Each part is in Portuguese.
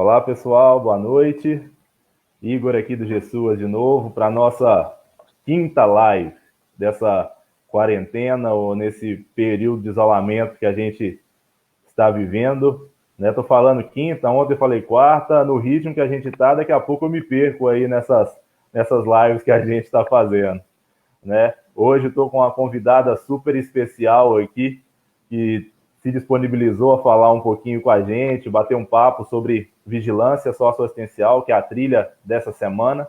Olá, pessoal, boa noite. Igor aqui do Jessuas de novo para a nossa quinta live dessa quarentena ou nesse período de isolamento que a gente está vivendo. Estou falando quinta, ontem eu falei quarta, no ritmo que a gente está, daqui a pouco eu me perco aí nessas lives que a gente está fazendo. Né? Hoje estou com uma convidada super especial aqui, que se disponibilizou a falar um pouquinho com a gente, bater um papo sobre vigilância socioassistencial, que é a trilha dessa semana.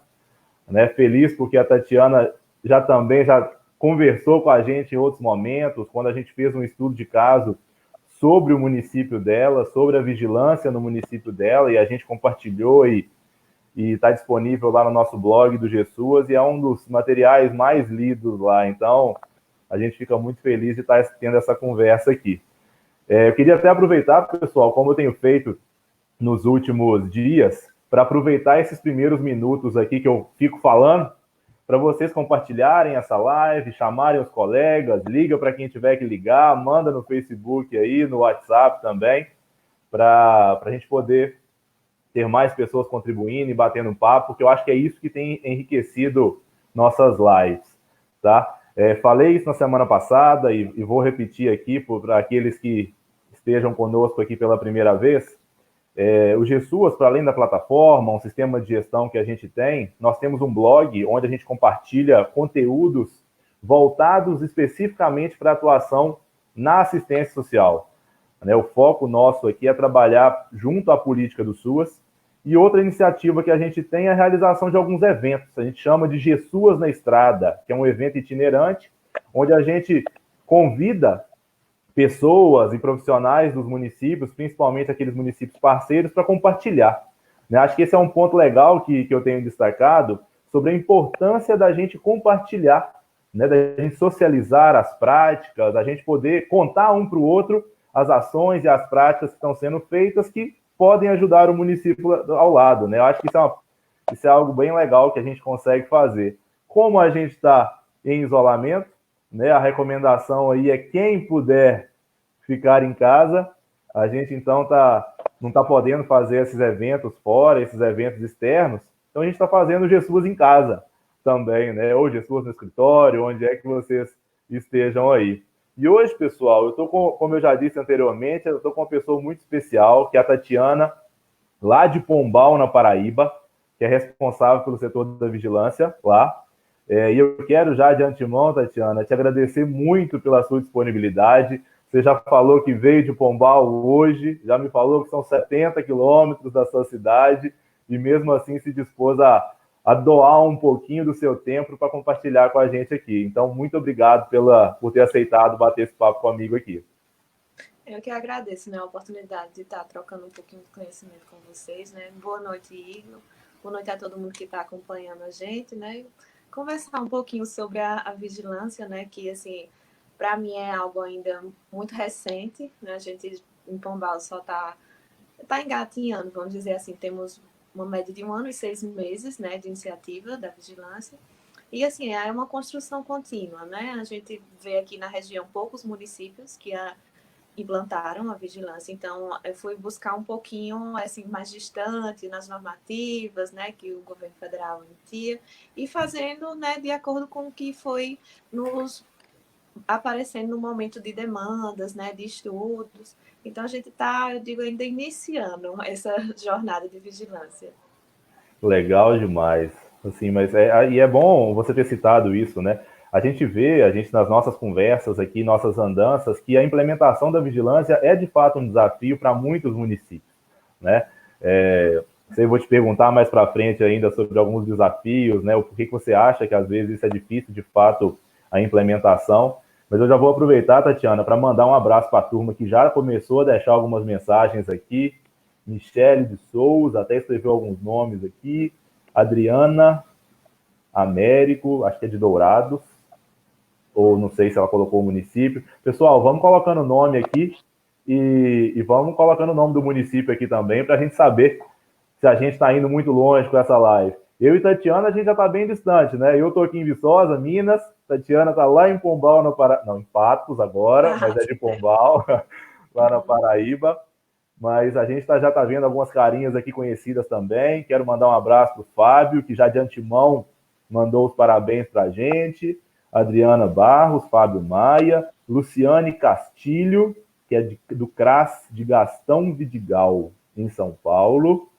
Né? Feliz porque a Tatiana já conversou com a gente em outros momentos, quando a gente fez um estudo de caso sobre o município dela, sobre a vigilância no município dela, e a gente compartilhou e está disponível lá no nosso blog do Jessuas, e é um dos materiais mais lidos lá. Então, a gente fica muito feliz de estar tendo essa conversa aqui. Eu queria até aproveitar, pessoal, como eu tenho feito nos últimos dias, para aproveitar esses primeiros minutos aqui que eu fico falando, para vocês compartilharem essa live, chamarem os colegas, liga para quem tiver que ligar, manda no Facebook aí, no WhatsApp também, para a gente poder ter mais pessoas contribuindo e batendo um papo, porque eu acho que é isso que tem enriquecido nossas lives, tá? Falei isso na semana passada e vou repetir aqui para aqueles que estejam conosco aqui pela primeira vez. O Jessuas, para além da plataforma, um sistema de gestão que a gente tem, nós temos um blog onde a gente compartilha conteúdos voltados especificamente para a atuação na assistência social. O foco nosso aqui é trabalhar junto à política do SUAS. E outra iniciativa que a gente tem é a realização de alguns eventos. A gente chama de Jessuas na Estrada, que é um evento itinerante, onde a gente convida pessoas e profissionais dos municípios, principalmente aqueles municípios parceiros, para compartilhar. Acho que esse é um ponto legal que eu tenho destacado sobre a importância da gente compartilhar, da gente socializar as práticas, da gente poder contar um para o outro as ações e as práticas que estão sendo feitas que podem ajudar o município ao lado. Eu acho que isso é algo bem legal que a gente consegue fazer. Como a gente está em isolamento, a recomendação aí é quem puder ficar em casa. A gente, então, não está podendo fazer esses eventos fora, esses eventos externos, então a gente está fazendo o Jessuas em casa também, ou Jessuas no escritório, onde é que vocês estejam aí. E hoje, pessoal, eu estou como eu já disse anteriormente, eu estou com uma pessoa muito especial, que é a Tatiana, lá de Pombal, na Paraíba, que é responsável pelo setor da vigilância lá. E eu quero já de antemão, Tatiana, te agradecer muito pela sua disponibilidade. Você já falou que veio de Pombal hoje, já me falou que são 70 quilômetros da sua cidade, e mesmo assim se dispôs a doar um pouquinho do seu tempo para compartilhar com a gente aqui. Então, muito obrigado por ter aceitado bater esse papo comigo aqui. Eu que agradeço, a oportunidade de estar trocando um pouquinho de conhecimento com vocês, Boa noite, Igor. Boa noite a todo mundo que está acompanhando a gente, Conversar um pouquinho sobre a vigilância, que, assim, para mim é algo ainda muito recente, A gente em Pombal só está engatinhando, vamos dizer assim, temos uma média de 1 ano e 6 meses, de iniciativa da vigilância. E, assim, é uma construção contínua, A gente vê aqui na região poucos municípios que implantaram a vigilância, então eu fui buscar um pouquinho assim mais distante nas normativas, que o governo federal emitia, e fazendo, de acordo com o que foi nos aparecendo no momento de demandas, de estudos. Então a gente está, eu digo, ainda iniciando essa jornada de vigilância. Legal demais. Assim, mas e é bom você ter citado isso, A gente vê, nas nossas conversas aqui, nossas andanças, que a implementação da vigilância é de fato um desafio para muitos municípios, Eu vou te perguntar mais para frente ainda sobre alguns desafios, O porquê que você acha que às vezes isso é difícil de fato a implementação. Mas eu já vou aproveitar, Tatiana, para mandar um abraço para a turma que já começou a deixar algumas mensagens aqui. Michele de Souza, até escreveu alguns nomes aqui. Adriana Américo, acho que é de Dourados, ou não sei se ela colocou o município. Pessoal, vamos colocando o nome aqui e vamos colocando o nome do município aqui também, para a gente saber se a gente está indo muito longe com essa live. Eu e Tatiana, a gente já está bem distante, Eu estou aqui em Viçosa, Minas, Tatiana está lá em Pombal, não, em Patos agora, mas é de Pombal, lá na Paraíba. mas a gente já está vendo algumas carinhas aqui conhecidas também. Quero mandar um abraço para o Fábio, que já de antemão mandou os parabéns para a gente. Adriana Barros, Fábio Maia, Luciane Castilho, que é do CRAS de Gastão Vidigal, em São Paulo.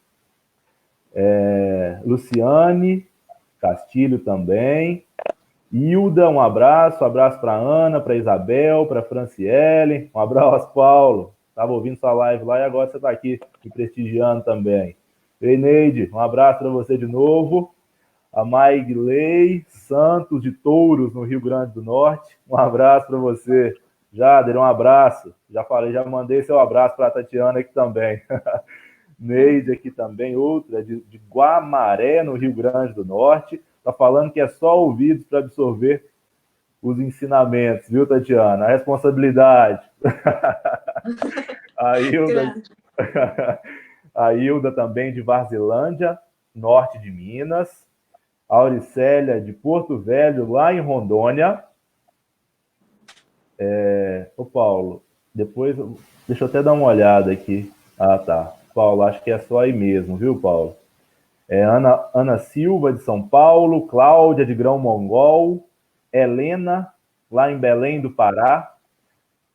Luciane Castilho também. Hilda, um abraço para Ana, para Isabel, para Franciele. Um abraço, Paulo. Estava ouvindo sua live lá e agora você está aqui me prestigiando também. Eneide, um abraço para você de novo. A Maigley Santos de Touros, no Rio Grande do Norte. Um abraço para você. Jader, um abraço. Já falei, já mandei seu abraço para a Tatiana aqui também. Neide aqui também, outra de Guamaré, no Rio Grande do Norte. Está falando que é só ouvidos para absorver os ensinamentos, viu, Tatiana? A responsabilidade. A Hilda, a Hilda também de Varzilândia, norte de Minas. A Auricélia de Porto Velho, lá em Rondônia. Ô, Paulo, depois, deixa eu até dar uma olhada aqui. Ah, tá. Paulo, acho que é só aí mesmo, viu, Paulo? Ana Silva, de São Paulo. Cláudia, de Grão Mongol. Helena, lá em Belém do Pará.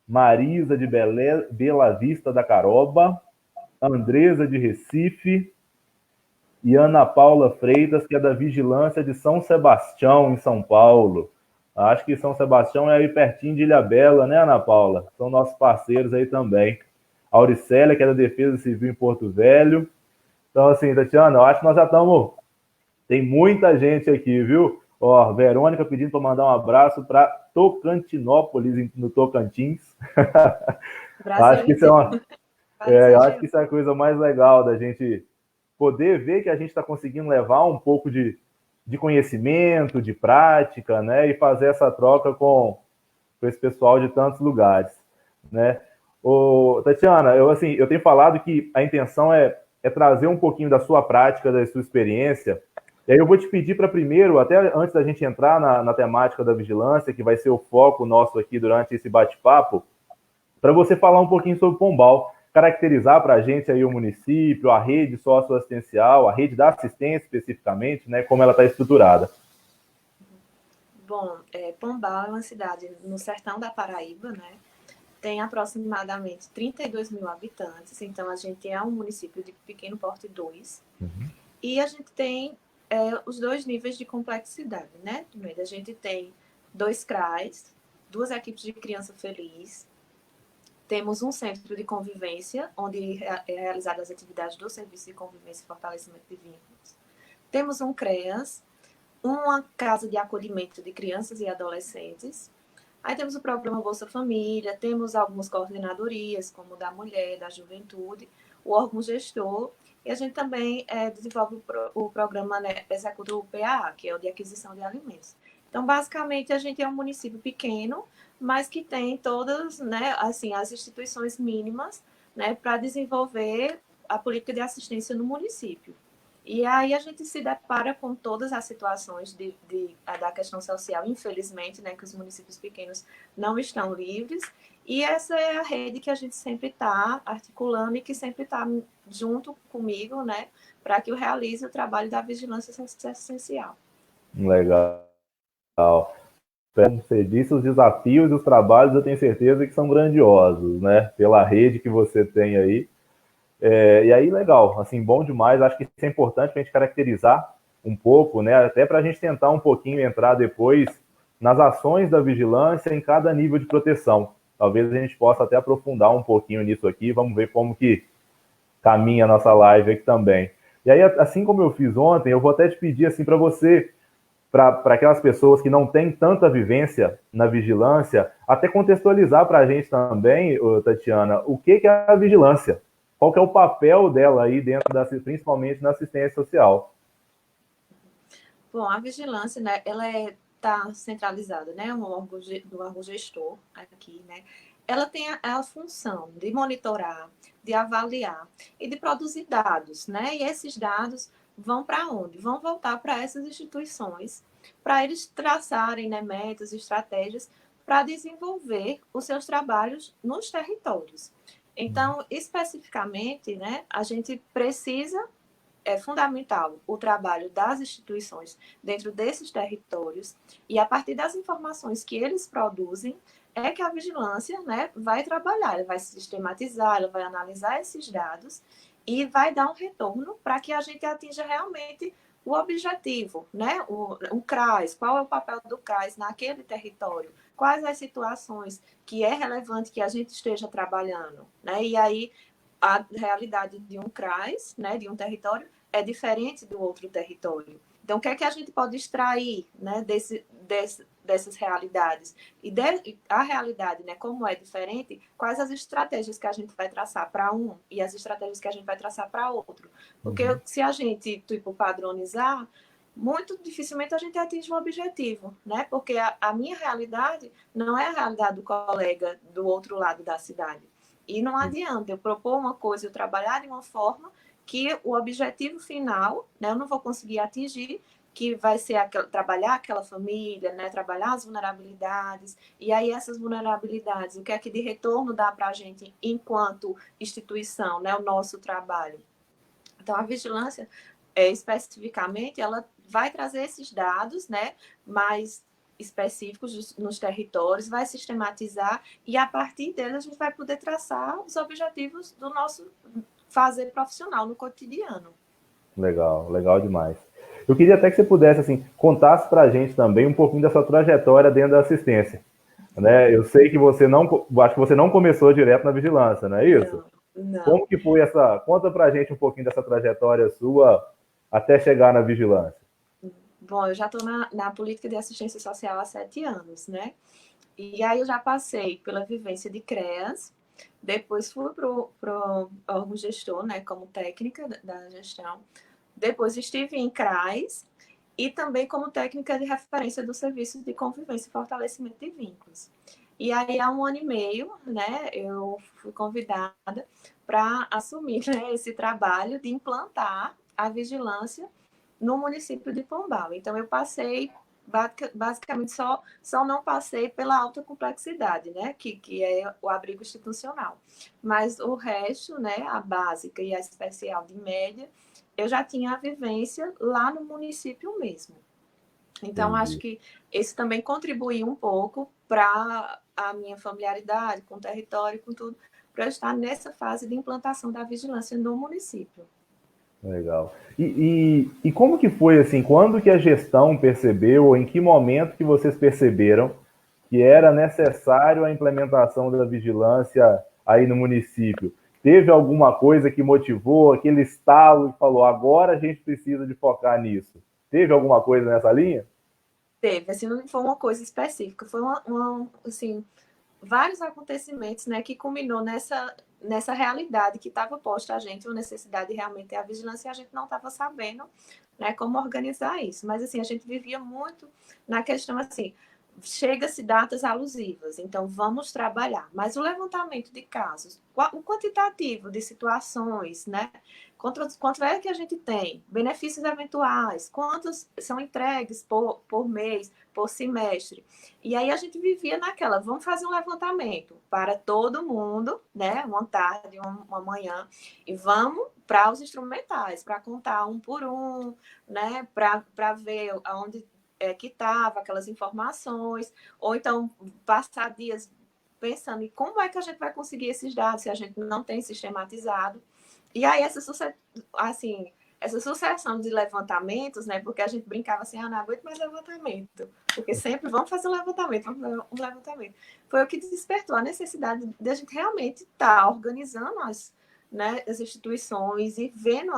Marisa, de Bela Vista da Caroba. Andresa, de Recife. E Ana Paula Freitas, que é da Vigilância de São Sebastião, em São Paulo. Acho que São Sebastião é aí pertinho de Ilhabela, né, Ana Paula? São nossos parceiros aí também. A Auricélia, que é da Defesa Civil em Porto Velho. Então, assim, Tatiana, eu acho que nós já estamos... Tem muita gente aqui, viu? Ó, Verônica pedindo para mandar um abraço para Tocantinópolis, no Tocantins. Acho que isso eu acho que isso é a coisa mais legal da gente poder ver que a gente está conseguindo levar um pouco de conhecimento, de prática, né? E fazer essa troca com esse pessoal de tantos lugares, né? Tatiana, eu tenho falado que a intenção é trazer um pouquinho da sua prática, da sua experiência. E aí eu vou te pedir para primeiro, até antes da gente entrar na temática da vigilância, que vai ser o foco nosso aqui durante esse bate-papo, para você falar um pouquinho sobre Pombal, caracterizar para a gente aí o município, a rede socioassistencial, a rede da assistência especificamente, né, como ela está estruturada. Bom, Pombal é uma cidade no sertão da Paraíba, né? Tem aproximadamente 32 mil habitantes, então a gente é um município de pequeno porte 2. E a gente tem os dois níveis de complexidade, né? Primeiro, a gente tem 2 CRAs, 2 equipes de criança feliz, temos um centro de convivência, onde é realizadas as atividades do Serviço de Convivência e Fortalecimento de Vínculos. Temos um CREAS, uma casa de acolhimento de crianças e adolescentes. Aí temos o programa Bolsa Família, temos algumas coordenadorias, como da mulher, da juventude, o órgão gestor, e a gente também desenvolve o programa, né, executa o PAA, que é o de aquisição de alimentos. Então, basicamente, a gente é um município pequeno, mas que tem todas, né, assim, as instituições mínimas, né, para desenvolver a política de assistência no município. E aí a gente se depara com todas as situações da questão social, infelizmente, né, que os municípios pequenos não estão livres, e essa é a rede que a gente sempre está articulando e que sempre está junto comigo, né, para que eu realize o trabalho da vigilância essencial. Legal. Como você disse, os desafios e os trabalhos eu tenho certeza que são grandiosos, né? Pela rede que você tem aí. E aí, legal, assim, bom demais. Acho que isso é importante para a gente caracterizar um pouco, né? Até para a gente tentar um pouquinho entrar depois nas ações da vigilância em cada nível de proteção. Talvez a gente possa até aprofundar um pouquinho nisso aqui. Vamos ver como que caminha a nossa live aqui também. E aí, assim como eu fiz ontem, eu vou até te pedir assim para você, para aquelas pessoas que não têm tanta vivência na vigilância, até contextualizar para a gente também, Tatiana, o que é a vigilância? Qual que é o papel dela aí dentro principalmente na assistência social? Bom, a vigilância, né, ela está centralizada, né, no órgão gestor aqui, né. Ela tem a função de monitorar, de avaliar e de produzir dados, né, e esses dados vão para onde? Vão voltar para essas instituições, para eles traçarem, né, metas, estratégias para desenvolver os seus trabalhos nos territórios. Então, especificamente, né, a gente precisa, é fundamental o trabalho das instituições dentro desses territórios, e a partir das informações que eles produzem, é que a vigilância, né, vai trabalhar, ela vai sistematizar, ela vai analisar esses dados e vai dar um retorno para que a gente atinja realmente o objetivo, né? O CRAS, qual é o papel do CRAS naquele território, quais as situações que é relevante que a gente esteja trabalhando, né? E aí a realidade de um CRAS, né, de um território, é diferente do outro território. Então, o que é que a gente pode extrair, né, dessas realidades? E a realidade, né, como é diferente, quais as estratégias que a gente vai traçar para um e as estratégias que a gente vai traçar para outro? Porque se a gente, tipo, padronizar, muito dificilmente a gente atinge um objetivo, né? Porque a minha realidade não é a realidade do colega do outro lado da cidade. E não adianta eu propor uma coisa, eu trabalhar de uma forma que o objetivo final, né, eu não vou conseguir atingir, que vai ser trabalhar aquela família, né, trabalhar as vulnerabilidades, e aí essas vulnerabilidades, o que é que de retorno dá para a gente enquanto instituição, né, o nosso trabalho. Então, a vigilância, especificamente, ela vai trazer esses dados, né, mais específicos nos territórios, vai sistematizar, e a partir dele a gente vai poder traçar os objetivos do nosso fazer profissional no cotidiano. Legal, legal demais. Eu queria até que você pudesse, assim, contasse para a gente também um pouquinho da sua trajetória dentro da assistência, né? Eu sei que você não, acho que você não começou direto na vigilância, não é isso? Não, não. Como que foi essa? Conta para a gente um pouquinho dessa trajetória sua até chegar na vigilância. Bom, eu já estou na política de assistência social há 7 anos, né? E aí eu já passei pela vivência de CREAS, depois fui para o órgão gestor, né, como técnica da gestão. Depois estive em CRAS e também como técnica de referência do Serviço de Convivência e Fortalecimento de Vínculos. E aí, há 1 ano e meio, né, eu fui convidada para assumir, né, esse trabalho de implantar a vigilância no município de Pombal. Então, eu passei basicamente só não passei pela alta complexidade, né, que é o abrigo institucional. Mas o resto, né, a básica e a especial de média, eu já tinha a vivência lá no município mesmo. Então, acho Entendi. que esse também contribuiu um pouco para a minha familiaridade com o território, com tudo, para eu estar nessa fase de implantação da vigilância no município. Legal. E como que foi assim? Quando que a gestão percebeu, ou em que momento que vocês perceberam que era necessário a implementação da vigilância aí no município? Teve alguma coisa que motivou aquele estalo e falou, agora a gente precisa de focar nisso? Teve alguma coisa nessa linha? Teve, assim, não foi uma coisa específica, foi assim, vários acontecimentos, né, que culminou nessa realidade que estava posta a gente, uma necessidade de realmente ter a vigilância, e a gente não estava sabendo, né, como organizar isso. Mas, assim, a gente vivia muito na questão, assim, chega-se datas alusivas, então vamos trabalhar. Mas o levantamento de casos, o quantitativo de situações, né? Quanto é que a gente tem? Benefícios eventuais, quantos são entregues por mês, por semestre? E aí a gente vivia naquela, vamos fazer um levantamento para todo mundo, né? Uma tarde, uma manhã, e vamos para os instrumentais, para contar um por um, né? Para ver aonde que estava aquelas informações, ou então passar dias pensando em como é que a gente vai conseguir esses dados se a gente não tem sistematizado. E aí assim, essa sucessão de levantamentos, né? Porque a gente brincava assim, não aguento mais levantamento, porque sempre vamos fazer um levantamento, vamos fazer um levantamento. Foi o que despertou a necessidade de a gente realmente estar organizando as instituições e vendo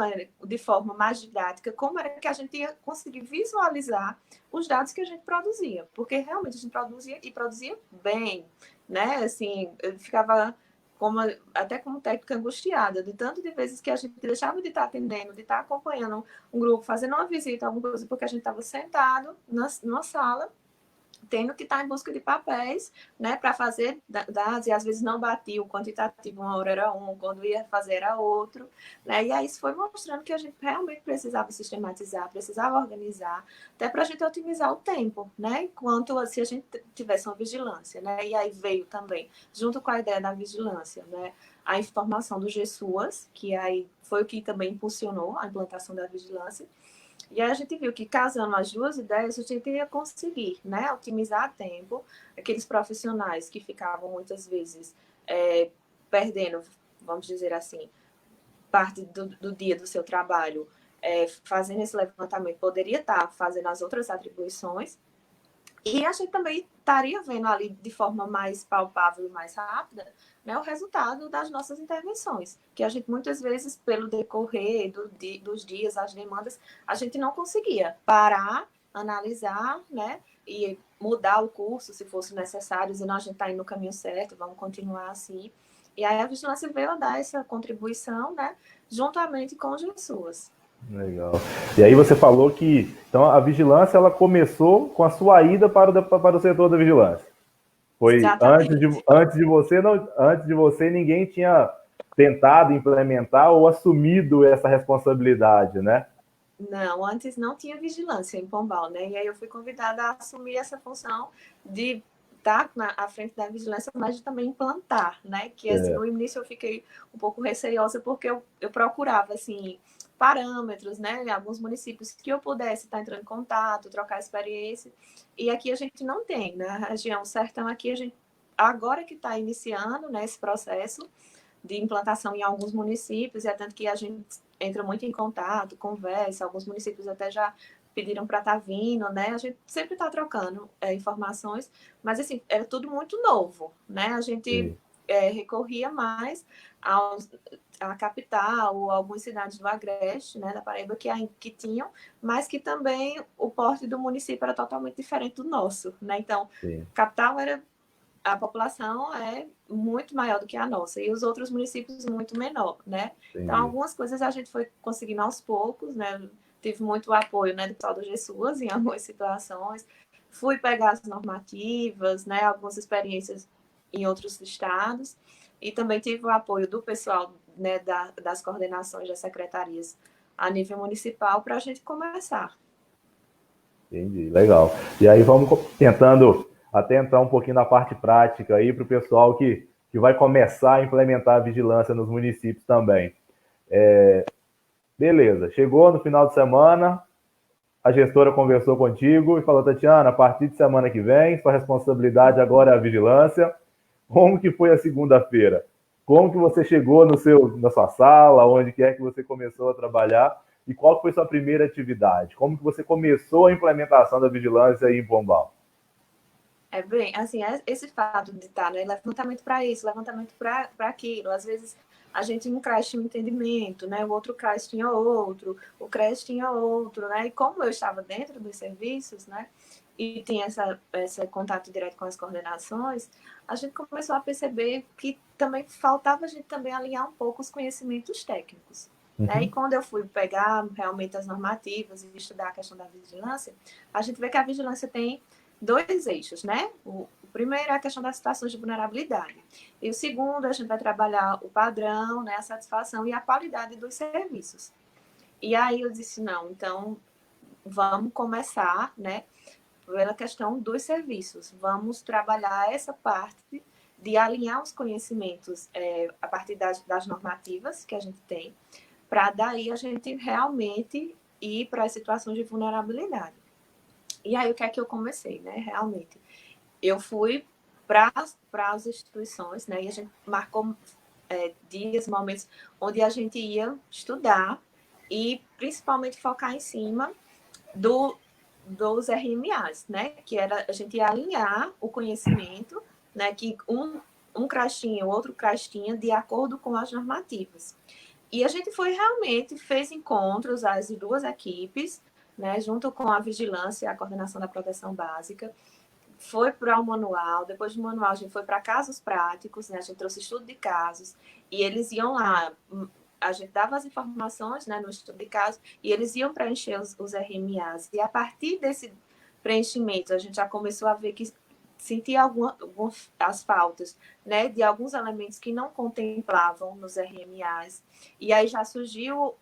de forma mais didática como era que a gente ia conseguir visualizar os dados que a gente produzia, porque realmente a gente produzia e produzia bem, né? Assim, eu ficava até como técnica angustiada, de tanto de vezes que a gente deixava de estar atendendo, de estar acompanhando um grupo, fazendo uma visita, alguma coisa, porque a gente estava sentado numa sala, tendo que estar em busca de papéis, né, para fazer dados, e às vezes não batia o quantitativo, uma hora era um, quando ia fazer era outro, né, e aí isso foi mostrando que a gente realmente precisava sistematizar, precisava organizar, até para a gente otimizar o tempo, né, enquanto se a gente tivesse uma vigilância, né, e aí veio também, junto com a ideia da vigilância, né, a informação do GSUAS, que aí foi o que também impulsionou a implantação da vigilância. E aí a gente viu que, casando as duas ideias, a gente ia conseguir, né, otimizar a tempo aqueles profissionais que ficavam, muitas vezes, perdendo, vamos dizer assim, parte do dia do seu trabalho, fazendo esse levantamento, poderia estar fazendo as outras atribuições, e a gente também estaria vendo ali de forma mais palpável e mais rápida, né, o resultado das nossas intervenções, que a gente muitas vezes, pelo decorrer dos dias, as demandas, a gente não conseguia parar, analisar, né, e mudar o curso se fosse necessário, dizer, não, a gente está indo no caminho certo, vamos continuar assim. E aí a vigilância veio a dar essa contribuição, né, juntamente com os GSUAS. Legal. E aí você falou que então a vigilância ela começou com a sua ida para o setor da vigilância. Foi Exatamente. antes de você ninguém tinha tentado implementar ou assumido essa responsabilidade, né? Não, antes não tinha vigilância em Pombal, né? E aí eu fui convidada a assumir essa função de estar à frente da vigilância, mas de também implantar, né? Que assim, no início eu fiquei um pouco receosa porque eu procurava assim parâmetros, né? Em alguns municípios que eu pudesse estar entrando em contato, trocar experiência. E aqui a gente não tem, né? Na região sertão aqui a gente agora que está iniciando, né, esse processo de implantação em alguns municípios, e é tanto que a gente entra muito em contato, conversa, alguns municípios até já pediram para estar vindo, né? A gente sempre está trocando informações, mas assim, era tudo muito novo, né? A gente recorria mais à capital ou algumas cidades do Agreste, né, da Paraíba, que tinham, mas que também o porte do município era totalmente diferente do nosso, né? Então, capital era a população é muito maior do que a nossa, e os outros municípios muito menor, né? Entendi. Então, algumas coisas a gente foi conseguindo aos poucos, né? Tive muito apoio, né, do pessoal do GSUAS em algumas situações. Fui pegar as normativas, né, algumas experiências em outros estados, e também tive o apoio do pessoal, né, das coordenações das secretarias a nível municipal para a gente começar. Entendi, legal. E aí vamos tentando até entrar um pouquinho na parte prática aí para o pessoal que vai começar a implementar a vigilância nos municípios também. Beleza, chegou no final de semana, a gestora conversou contigo e falou, Tatiana, a partir de semana que vem, sua responsabilidade agora é a vigilância. Como que foi a segunda-feira? Como que você chegou na sua sala, onde quer que você começou a trabalhar? E qual foi sua primeira atividade? Como que você começou a implementação da vigilância aí em Pombal? Bem, assim, esse fato de estar, né, levantamento para isso, levantamento para aquilo, às vezes a gente em um CRAS tinha um entendimento, né, o outro CRAS tinha outro, o CRES tinha outro, né, e como eu estava dentro dos serviços, né, e tinha esse contato direto com as coordenações, a gente começou a perceber que também faltava a gente também alinhar um pouco os conhecimentos técnicos. Né? E quando eu fui pegar realmente as normativas e estudar a questão da vigilância, a gente vê que a vigilância tem dois eixos, né? O primeiro é a questão das situações de vulnerabilidade. E o segundo, a gente vai trabalhar o padrão, né, a satisfação e a qualidade dos serviços. E aí eu disse, não, então vamos começar, né, pela questão dos serviços. Vamos trabalhar essa parte de alinhar os conhecimentos a partir das normativas que a gente tem, para daí a gente realmente ir para as situações de vulnerabilidade. E aí, o que é que eu comecei, né? Realmente, eu fui para as instituições, né? E a gente marcou dias, momentos, onde a gente ia estudar e principalmente focar em cima dos RMAs, né? Que era a gente ia alinhar o conhecimento, né? Que um CRAS tinha, o outro CRAS tinha, de acordo com as normativas. E a gente fez encontros, as duas equipes, né, junto com a vigilância e a coordenação da proteção básica, foi para o manual, depois do manual a gente foi para casos práticos, né, a gente trouxe estudo de casos, e eles iam lá, a gente dava as informações, né, no estudo de casos, e eles iam preencher os RMAs, e a partir desse preenchimento a gente já começou a ver que sentia as faltas, né, de alguns elementos que não contemplavam nos RMAs, e aí já surgiu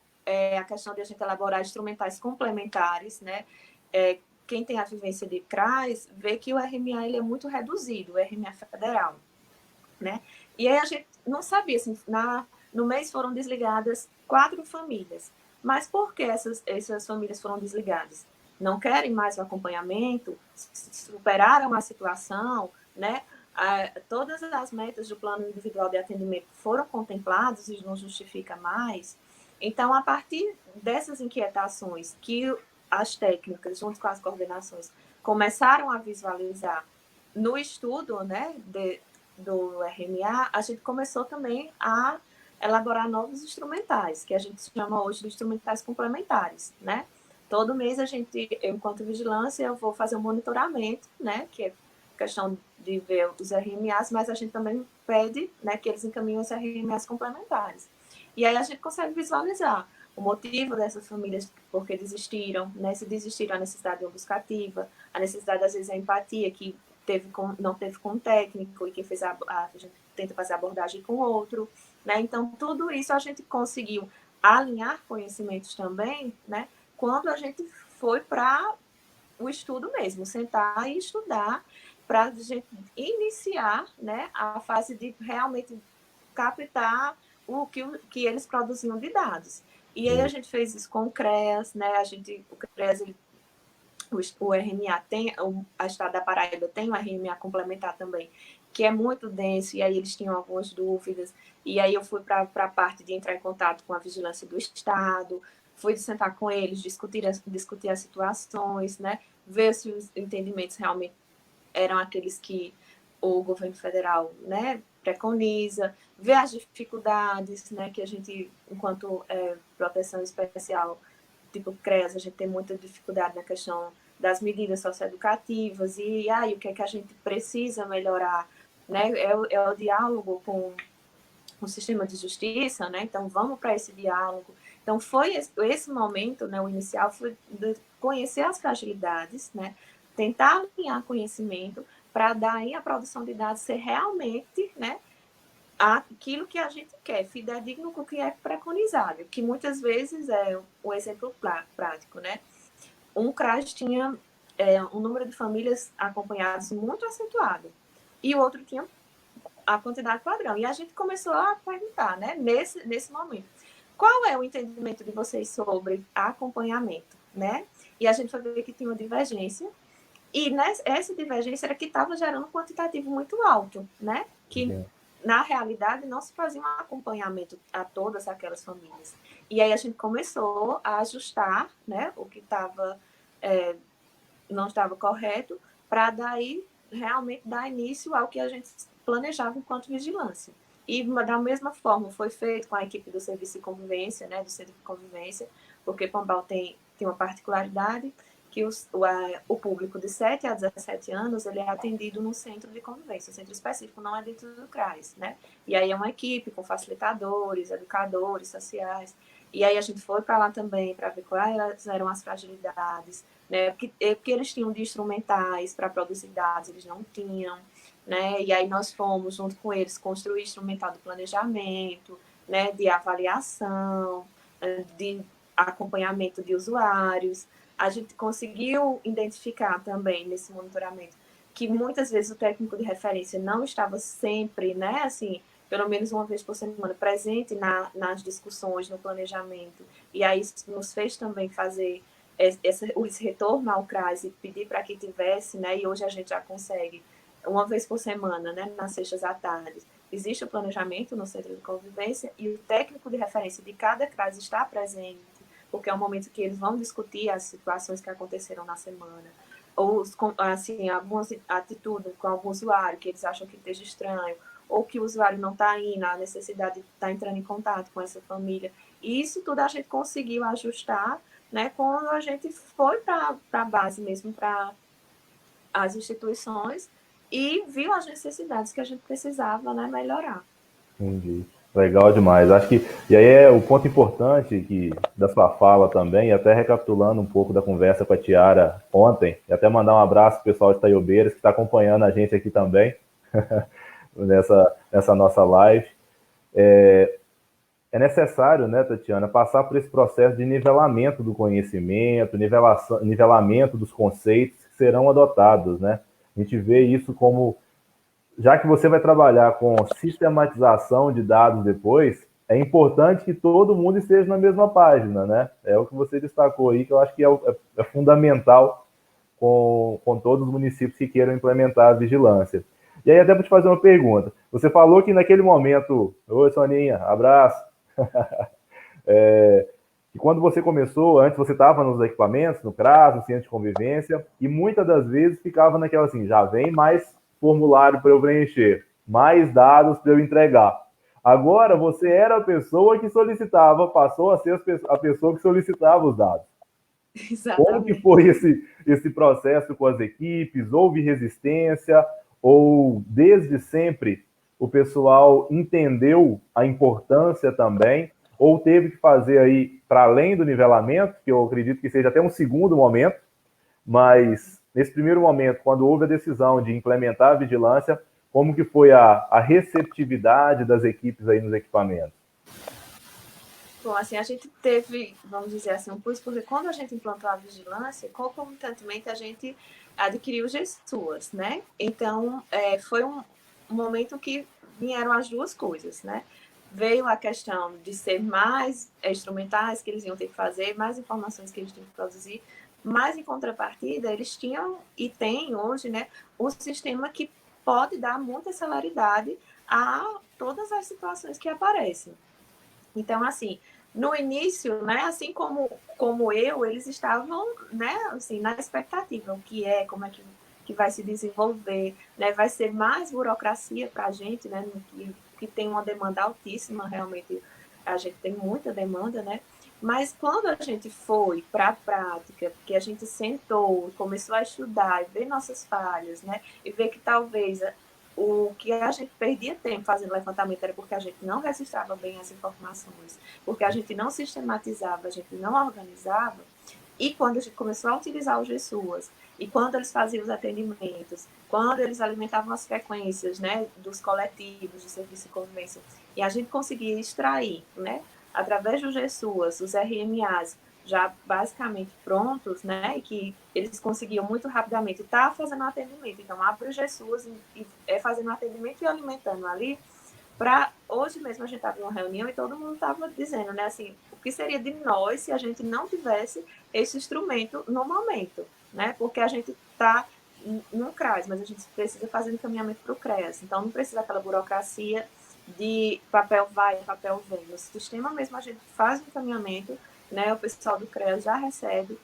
a questão de a gente elaborar instrumentais complementares, né, quem tem a vivência de CRAS vê que o RMA ele é muito reduzido, o RMA federal, né, e aí a gente, não sabia, assim, no mês foram desligadas 4 famílias. Mas por que essas famílias foram desligadas? Não querem mais o acompanhamento, superaram a situação, né? Todas as metas do plano individual de atendimento foram contempladas e não justifica mais. Então, a partir dessas inquietações que as técnicas, junto com as coordenações, começaram a visualizar no estudo, né, do RMA, a gente começou também a elaborar novos instrumentais, que a gente chama hoje de instrumentais complementares, né? Todo mês eu, enquanto vigilância, eu vou fazer um monitoramento, né, que é questão de ver os RMAs, mas a gente também pede, né, que eles encaminhem os RMAs complementares. E aí a gente consegue visualizar o motivo dessas famílias porque desistiram, né, se desistiram a necessidade de uma busca ativa, a necessidade, às vezes, a empatia que não teve com o técnico e que fez a gente tenta fazer a abordagem com outro, né? Então, tudo isso a gente conseguiu alinhar conhecimentos também, né? Quando a gente foi para o estudo mesmo, sentar e estudar para a gente iniciar, né, a fase de realmente captar o que eles produziam de dados. E aí a gente fez isso com o CREAS, né? O CREAS, o RMA tem, a Estado da Paraíba tem um RMA complementar também, que é muito denso, e aí eles tinham algumas dúvidas, e aí eu fui para a parte de entrar em contato com a vigilância do Estado, fui sentar com eles, discutir as situações, né? Ver se os entendimentos realmente eram aqueles que o governo federal, né, preconiza, ver as dificuldades, né, que a gente, enquanto proteção especial, tipo CREAS, a gente tem muita dificuldade na questão das medidas socioeducativas e aí o que é que a gente precisa melhorar, né? É o diálogo com o sistema de justiça, né? Então vamos para esse diálogo. Então foi esse momento, né? O inicial foi de conhecer as fragilidades, né? Tentar alinhar conhecimento para daí a produção de dados ser realmente, né? Aquilo que a gente quer, fidedigno com o que é preconizado, que muitas vezes é um exemplo prático, né? Um CRAS tinha um número de famílias acompanhadas muito acentuado e o outro tinha a quantidade padrão. E a gente começou a perguntar, né, nesse momento, qual é o entendimento de vocês sobre acompanhamento, né? E a gente foi ver que tinha uma divergência e essa divergência era que estava gerando um quantitativo muito alto, né? Que na realidade não se fazia um acompanhamento a todas aquelas famílias. E aí a gente começou a ajustar, né, o que não estava correto, para daí realmente dar início ao que a gente planejava enquanto vigilância. E da mesma forma foi feito com a equipe do Serviço de Convivência, né, do Centro de Convivência, porque Pombal tem uma particularidade que o público de 7 a 17 anos ele é atendido no centro de convivência, o centro específico não é dentro do CRAS, né? E aí é uma equipe com facilitadores, educadores sociais, e aí a gente foi para lá também para ver quais eram as fragilidades, né? Porque eles tinham de instrumentais para produzir dados, eles não tinham, né? E aí nós fomos, junto com eles, construir instrumental de planejamento, né? De avaliação, de acompanhamento de usuários. A gente conseguiu identificar também nesse monitoramento que muitas vezes o técnico de referência não estava sempre, né, assim, pelo menos uma vez por semana, presente nas discussões, no planejamento. E aí isso nos fez também fazer esse retorno ao CRAS e pedir para que tivesse, né, e hoje a gente já consegue, uma vez por semana, né, nas sextas à tarde. Existe o planejamento no centro de convivência e o técnico de referência de cada CRAS está presente, porque é um momento que eles vão discutir as situações que aconteceram na semana, ou assim, algumas atitudes com algum usuário que eles acham que esteja estranho, ou que o usuário não está indo, a necessidade de estar entrando em contato com essa família. E isso tudo a gente conseguiu ajustar, né, quando a gente foi para a base mesmo, para as instituições, e viu as necessidades que a gente precisava, né, melhorar. Entendi. Legal demais. Acho que, e aí é o ponto importante que da sua fala também, e até recapitulando um pouco da conversa com a Tiara ontem, e até mandar um abraço pro pessoal de Itaiobeiras que está acompanhando a gente aqui também, nessa nossa live. É necessário, né, Tatiana, passar por esse processo de nivelamento do conhecimento, nivelamento dos conceitos que serão adotados, né? A gente vê isso como já que você vai trabalhar com sistematização de dados depois, é importante que todo mundo esteja na mesma página, né? É o que você destacou aí, que eu acho que é fundamental com todos os municípios que queiram implementar a vigilância. E aí, até para te fazer uma pergunta. Você falou que naquele momento... Oi, Soninha, abraço. Que quando você começou, antes você estava nos equipamentos, no CRAS, no centro de convivência, e muitas das vezes ficava naquela assim, já vem mais formulário para eu preencher, mais dados para eu entregar. Agora você era a pessoa que solicitava, passou a ser a pessoa que solicitava os dados. Como que Exatamente. foi esse processo com as equipes? Houve resistência? Ou desde sempre o pessoal entendeu a importância também? Ou teve que fazer aí, para além do nivelamento, que eu acredito que seja até um segundo momento, mas nesse primeiro momento, quando houve a decisão de implementar a vigilância, como que foi a receptividade das equipes aí nos equipamentos? Bom, assim, a gente teve, vamos dizer assim, um plus, porque quando a gente implantou a vigilância, concomitantemente a gente adquiriu o GSUAS, né? Então, foi um momento que vieram as duas coisas, né? Veio a questão de ser mais instrumentais que eles iam ter que fazer, mais informações que eles tinham que produzir, mas em contrapartida, eles tinham e têm hoje, né, um sistema que pode dar muita celeridade a todas as situações que aparecem. Então, assim, no início, né, assim como eu, eles estavam, né, assim, na expectativa, o que é, como é que vai se desenvolver, né, vai ser mais burocracia para a gente, né, que tem uma demanda altíssima, realmente, a gente tem muita demanda, né, mas quando a gente foi para a prática, que a gente sentou, começou a estudar e ver nossas falhas, né, e ver que talvez o que a gente perdia tempo fazendo levantamento era porque a gente não registrava bem as informações, porque a gente não sistematizava, a gente não organizava. E quando a gente começou a utilizar os GSUAS, e quando eles faziam os atendimentos, quando eles alimentavam as frequências, né, dos coletivos, do serviço de convivência, e a gente conseguia extrair, né, através dos GSUAS, os RMAs, já basicamente prontos, né, e que eles conseguiam muito rapidamente estar fazendo atendimento. Então, abre o GSUAS e fazendo atendimento e alimentando ali. Hoje mesmo a gente estava em uma reunião e todo mundo estava dizendo, né, assim, o que seria de nós se a gente não tivesse esse instrumento no momento, né, porque a gente está num CRAS, mas a gente precisa fazer encaminhamento para o CREAS, então não precisa daquela burocracia de papel vai, papel vem. No sistema mesmo a gente faz o encaminhamento, né, o pessoal do CREAS já recebe,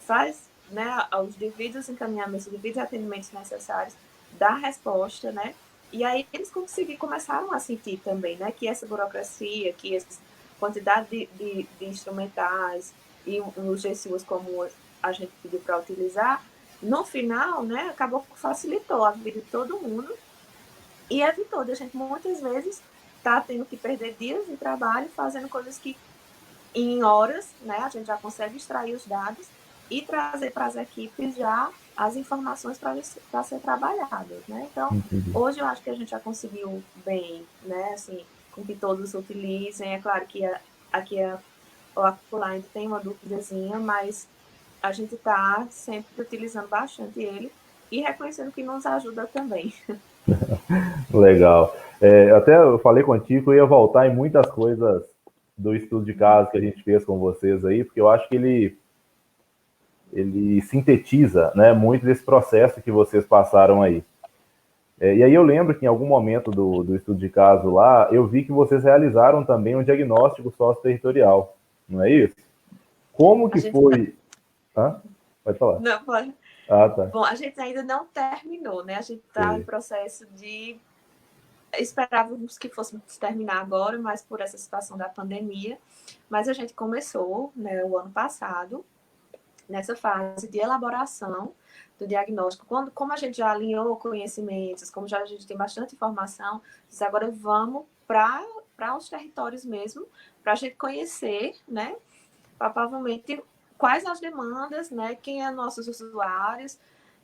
faz, né, os devidos encaminhamentos, os devidos atendimentos necessários, dá resposta, né, e aí eles começaram a sentir também, né, que essa burocracia, que essa quantidade de instrumentais e os GSUs como a gente pediu para utilizar, no final, né, acabou que facilitou a vida de todo mundo e evitou de a gente muitas vezes tá tendo que perder dias de trabalho fazendo coisas que em horas, né, a gente já consegue extrair os dados e trazer para as equipes já as informações para ser trabalhadas, né? Então, Entendi. hoje eu acho que a gente já conseguiu bem, né, assim, com que todos utilizem. É claro que aqui o acolá ainda tem uma duvidazinha, mas a gente está sempre utilizando bastante ele e reconhecendo que nos ajuda também. Legal. Até eu falei contigo que eu ia voltar em muitas coisas do estudo de caso que a gente fez com vocês aí, porque eu acho que ele sintetiza, né, muito desse processo que vocês passaram aí. E aí eu lembro que em algum momento do estudo de caso lá, eu vi que vocês realizaram também um diagnóstico sócio-territorial, não é isso? Como A que gente foi... Hã? Pode falar. não pode. Ah, tá. Bom, a gente ainda não terminou, né? A gente está em Sei. processo de esperávamos que fôssemos terminar agora, mas por essa situação da pandemia. Mas a gente começou, né, o ano passado, nessa fase de elaboração do diagnóstico. Como a gente já alinhou conhecimentos, como já a gente tem bastante informação, agora vamos para os territórios mesmo, para a gente conhecer, né, provavelmente quais as demandas, né, quem são nossos usuários.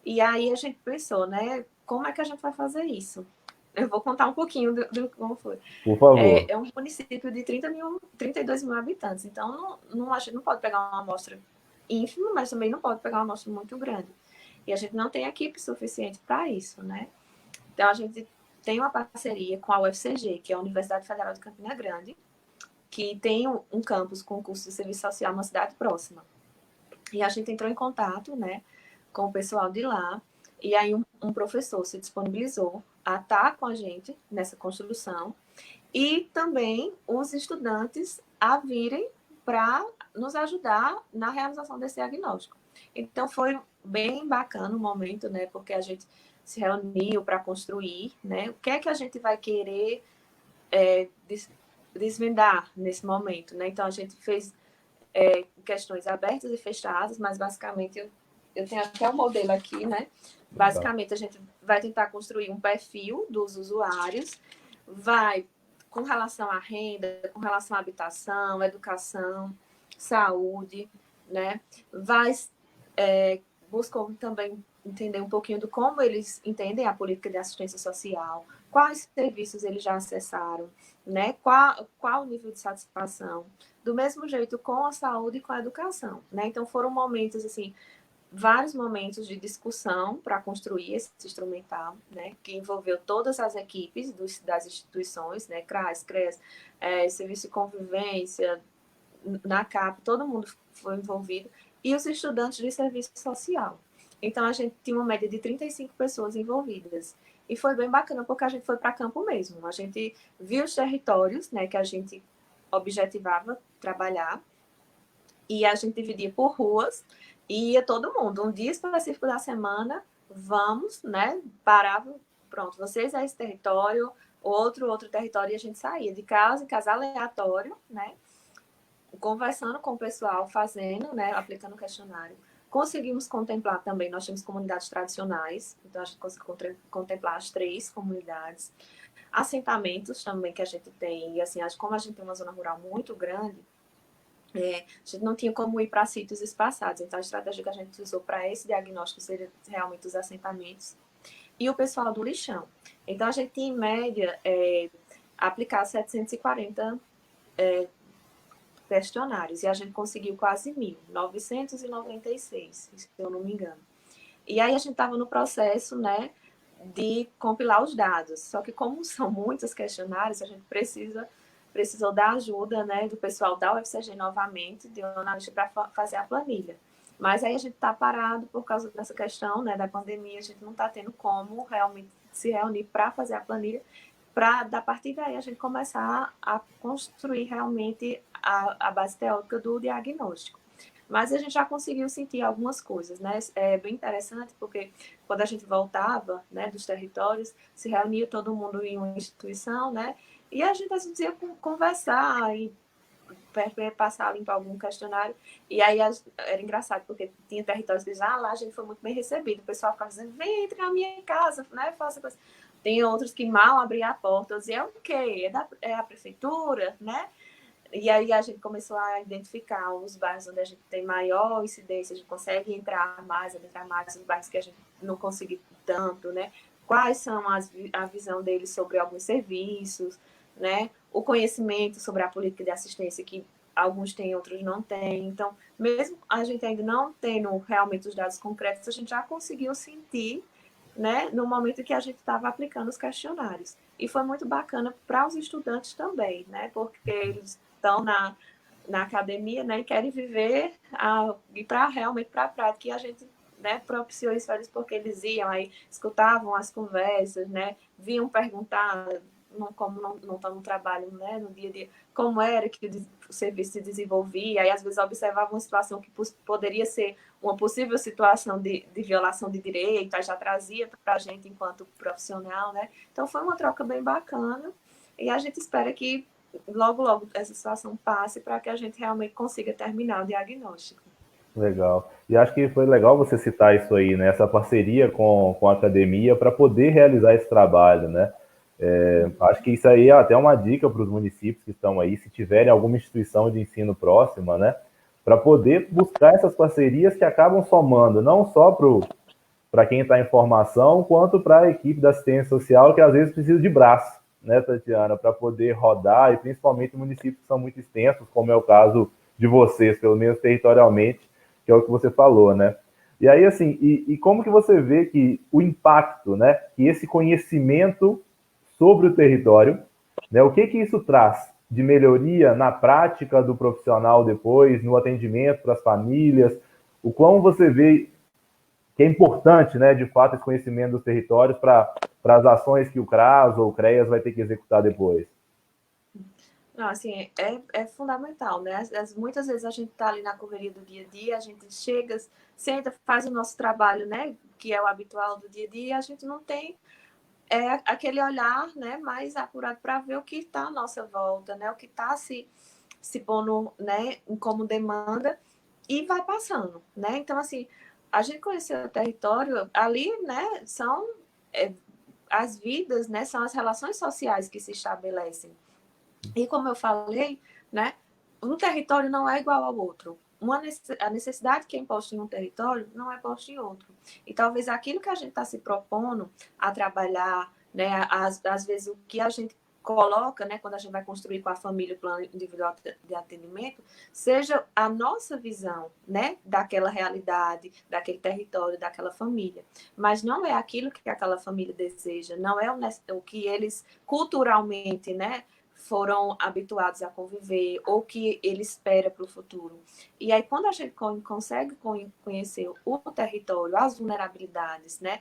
E aí a gente pensou, né, como é que a gente vai fazer isso? Eu vou contar um pouquinho do como foi. Por favor. É um município de 32 mil habitantes, então a gente não pode pegar uma amostra ínfima, mas também não pode pegar uma amostra muito grande. E a gente não tem equipe suficiente para isso, né? Então a gente tem uma parceria com a UFCG, que é a Universidade Federal de Campina Grande, que tem um campus com curso de serviço social numa cidade próxima. E a gente entrou em contato, né, com o pessoal de lá, e aí um professor se disponibilizou a estar com a gente nessa construção, e também os estudantes a virem para nos ajudar na realização desse diagnóstico. Então, foi bem bacana o momento, né, porque a gente se reuniu para construir, né, o que é que a gente vai querer desvendar nesse momento, né? Então, a gente fez questões abertas e fechadas, mas basicamente eu tenho até um modelo aqui, né? Basicamente, a gente vai tentar construir um perfil dos usuários, vai com relação à renda, com relação à habitação, educação, saúde, né? Vai buscar também entender um pouquinho do como eles entendem a política de assistência social, quais serviços eles já acessaram, né? Qual o nível de satisfação. Do mesmo jeito com a saúde e com a educação, né? Então foram momentos assim, vários momentos de discussão para construir esse instrumental, né, que envolveu todas as equipes das instituições, né, CRAS, CRES, Serviço de Convivência, na CAP, todo mundo foi envolvido, e os estudantes de serviço social. Então, a gente tinha uma média de 35 pessoas envolvidas. E foi bem bacana, porque a gente foi para campo mesmo. A gente viu os territórios, né, que a gente objetivava trabalhar, e a gente dividia por ruas, e ia todo mundo. Um dia específico da semana, vamos, né, parava, pronto, vocês é esse território, outro território, e a gente saía de casa em casa aleatório, né, conversando com o pessoal, fazendo, né, aplicando o questionário. Conseguimos contemplar também, nós temos comunidades tradicionais, então a gente conseguiu contemplar as 3 comunidades. Assentamentos também que a gente tem, e assim, como a gente tem uma zona rural muito grande, a gente não tinha como ir para sítios espaçados, então a estratégia que a gente usou para esse diagnóstico seria realmente os assentamentos e o pessoal do lixão. Então a gente tinha, em média, aplicar 740 questionários, e a gente conseguiu quase 1.000, 996, se eu não me engano. E aí a gente estava no processo, né, de compilar os dados, só que como são muitos questionários, a gente precisou da ajuda, né, do pessoal da UFCG novamente, de um analista para fazer a planilha. Mas aí a gente está parado por causa dessa questão, né, da pandemia, a gente não está tendo como realmente se reunir para fazer a planilha, para, da partir daí, a gente começar a construir realmente a base teórica do diagnóstico. Mas a gente já conseguiu sentir algumas coisas, né? É bem interessante, porque quando a gente voltava, né, dos territórios, se reunia todo mundo em uma instituição, né? E a gente ia conversar e passar a limpar algum questionário. E aí era engraçado, porque tinha territórios que diziam, lá a gente foi muito bem recebido. O pessoal ficava dizendo, vem, entre na minha casa, né? Faça coisa. Tem outros que mal abriam a porta, eu dizia, é o quê? É a prefeitura, né? E aí a gente começou a identificar os bairros onde a gente tem maior incidência, a gente consegue adentrar mais, os bairros que a gente não conseguiu tanto, né? Quais são a visão deles sobre alguns serviços, né? O conhecimento sobre a política de assistência, que alguns têm, outros não têm. Então, mesmo a gente ainda não tendo realmente os dados concretos, a gente já conseguiu sentir, né, no momento que a gente estava aplicando os questionários. E foi muito bacana para os estudantes também, né? Porque eles estão na academia, né, e querem viver e realmente para a prática, e a gente, né, propiciou isso para eles, porque eles iam aí, escutavam as conversas, né, vinham perguntar, como não estão no trabalho, né, no dia a dia, como era que o serviço se desenvolvia, aí às vezes observavam uma situação que poderia ser uma possível situação de violação de direito, aí já trazia para a gente enquanto profissional, né, então foi uma troca bem bacana, e a gente espera que logo essa situação passe para que a gente realmente consiga terminar o diagnóstico. Legal. E acho que foi legal você citar isso aí, né? Essa parceria com a academia para poder realizar esse trabalho, né? Acho que isso aí é até uma dica para os municípios que estão aí, se tiverem alguma instituição de ensino próxima, né? Para poder buscar essas parcerias que acabam somando, não só para quem está em formação, quanto para a equipe da assistência social, que às vezes precisa de braço, né, Tatiana, para poder rodar, e principalmente municípios que são muito extensos, como é o caso de vocês, pelo menos territorialmente, que é o que você falou, né? E aí, assim, e como que você vê que o impacto, né, que esse conhecimento sobre o território, né? O que isso traz de melhoria na prática do profissional depois, no atendimento para as famílias, o quão você vê que é importante, né, de fato, esse conhecimento dos territórios para as ações que o CRAS ou o CREAS vai ter que executar depois. Não, assim, é fundamental, né? Muitas vezes a gente está ali na correria do dia a dia, a gente chega, senta, faz o nosso trabalho, né? Que é o habitual do dia a dia, e a gente não tem aquele olhar, né, mais apurado para ver o que está à nossa volta, né? O que está se pondo, né, como demanda e vai passando, né? Então, assim, a gente conhecer o território ali, né, são as vidas, né, são as relações sociais que se estabelecem. E como eu falei, né, um território não é igual ao outro. A necessidade que é imposta em um território não é posta em outro. E talvez aquilo que a gente está se propondo a trabalhar, né, às vezes o que a gente coloca, né, quando a gente vai construir com a família o plano individual de atendimento, seja a nossa visão, né, daquela realidade, daquele território, daquela família. Mas não é aquilo que aquela família deseja, não é o que eles culturalmente, né, foram habituados a conviver ou que ele espera para o futuro. E aí, quando a gente consegue conhecer o território, as vulnerabilidades, né,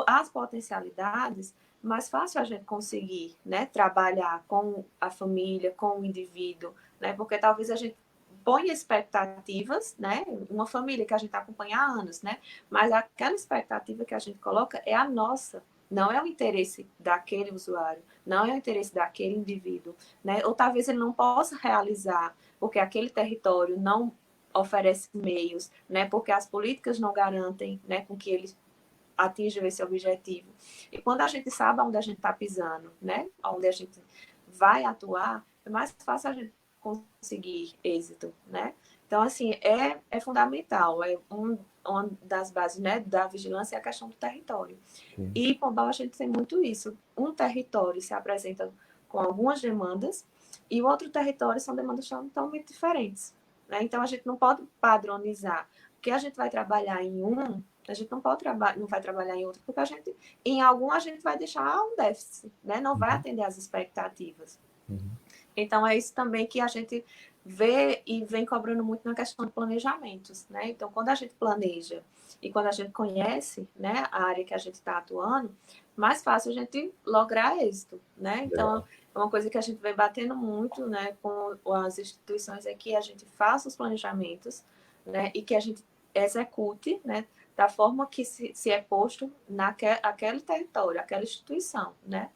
as potencialidades, mais fácil a gente conseguir, né, trabalhar com a família, com o indivíduo, né, porque talvez a gente põe expectativas, né, uma família que a gente acompanha há anos, né, mas aquela expectativa que a gente coloca é a nossa, não é o interesse daquele usuário, não é o interesse daquele indivíduo, né? Ou talvez ele não possa realizar, porque aquele território não oferece meios, né? Porque as políticas não garantem, né, com que eles atinjam esse objetivo. E quando a gente sabe onde a gente está pisando, né? Onde a gente vai atuar, é mais fácil a gente conseguir êxito, né? Então, assim, é fundamental, uma das bases, né, da vigilância é a questão do território. Sim. E em Pombal a gente tem muito isso. Um território se apresenta com algumas demandas e o outro território são demandas totalmente diferentes, né? Então, a gente não pode padronizar. Porque a gente vai trabalhar em um, a gente não vai trabalhar em outro, porque em algum a gente vai deixar um déficit, né? Não vai atender às expectativas. Então, é isso também que a gente vê e vem cobrando muito na questão de planejamentos, né? Então, quando a gente planeja e quando a gente conhece, né, a área que a gente está atuando, mais fácil a gente lograr êxito, né? Então, é uma coisa que a gente vem batendo muito, né, com as instituições é que a gente faça os planejamentos, né, e que a gente execute, né, da forma que se é posto naquele território, aquela instituição, né?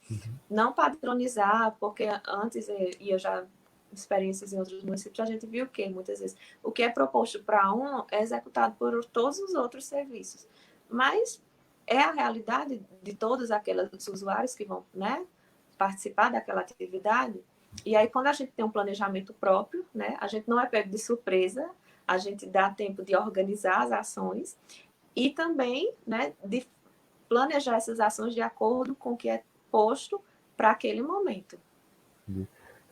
Não padronizar, porque antes, e eu já experiências em outros municípios, a gente viu que muitas vezes o que é proposto para um é executado por todos os outros serviços. Mas é a realidade de todos aqueles usuários que vão, né, participar daquela atividade. E aí, quando a gente tem um planejamento próprio, né, a gente não é pego de surpresa, a gente dá tempo de organizar as ações e também, né, de planejar essas ações de acordo com o que é posto para aquele momento.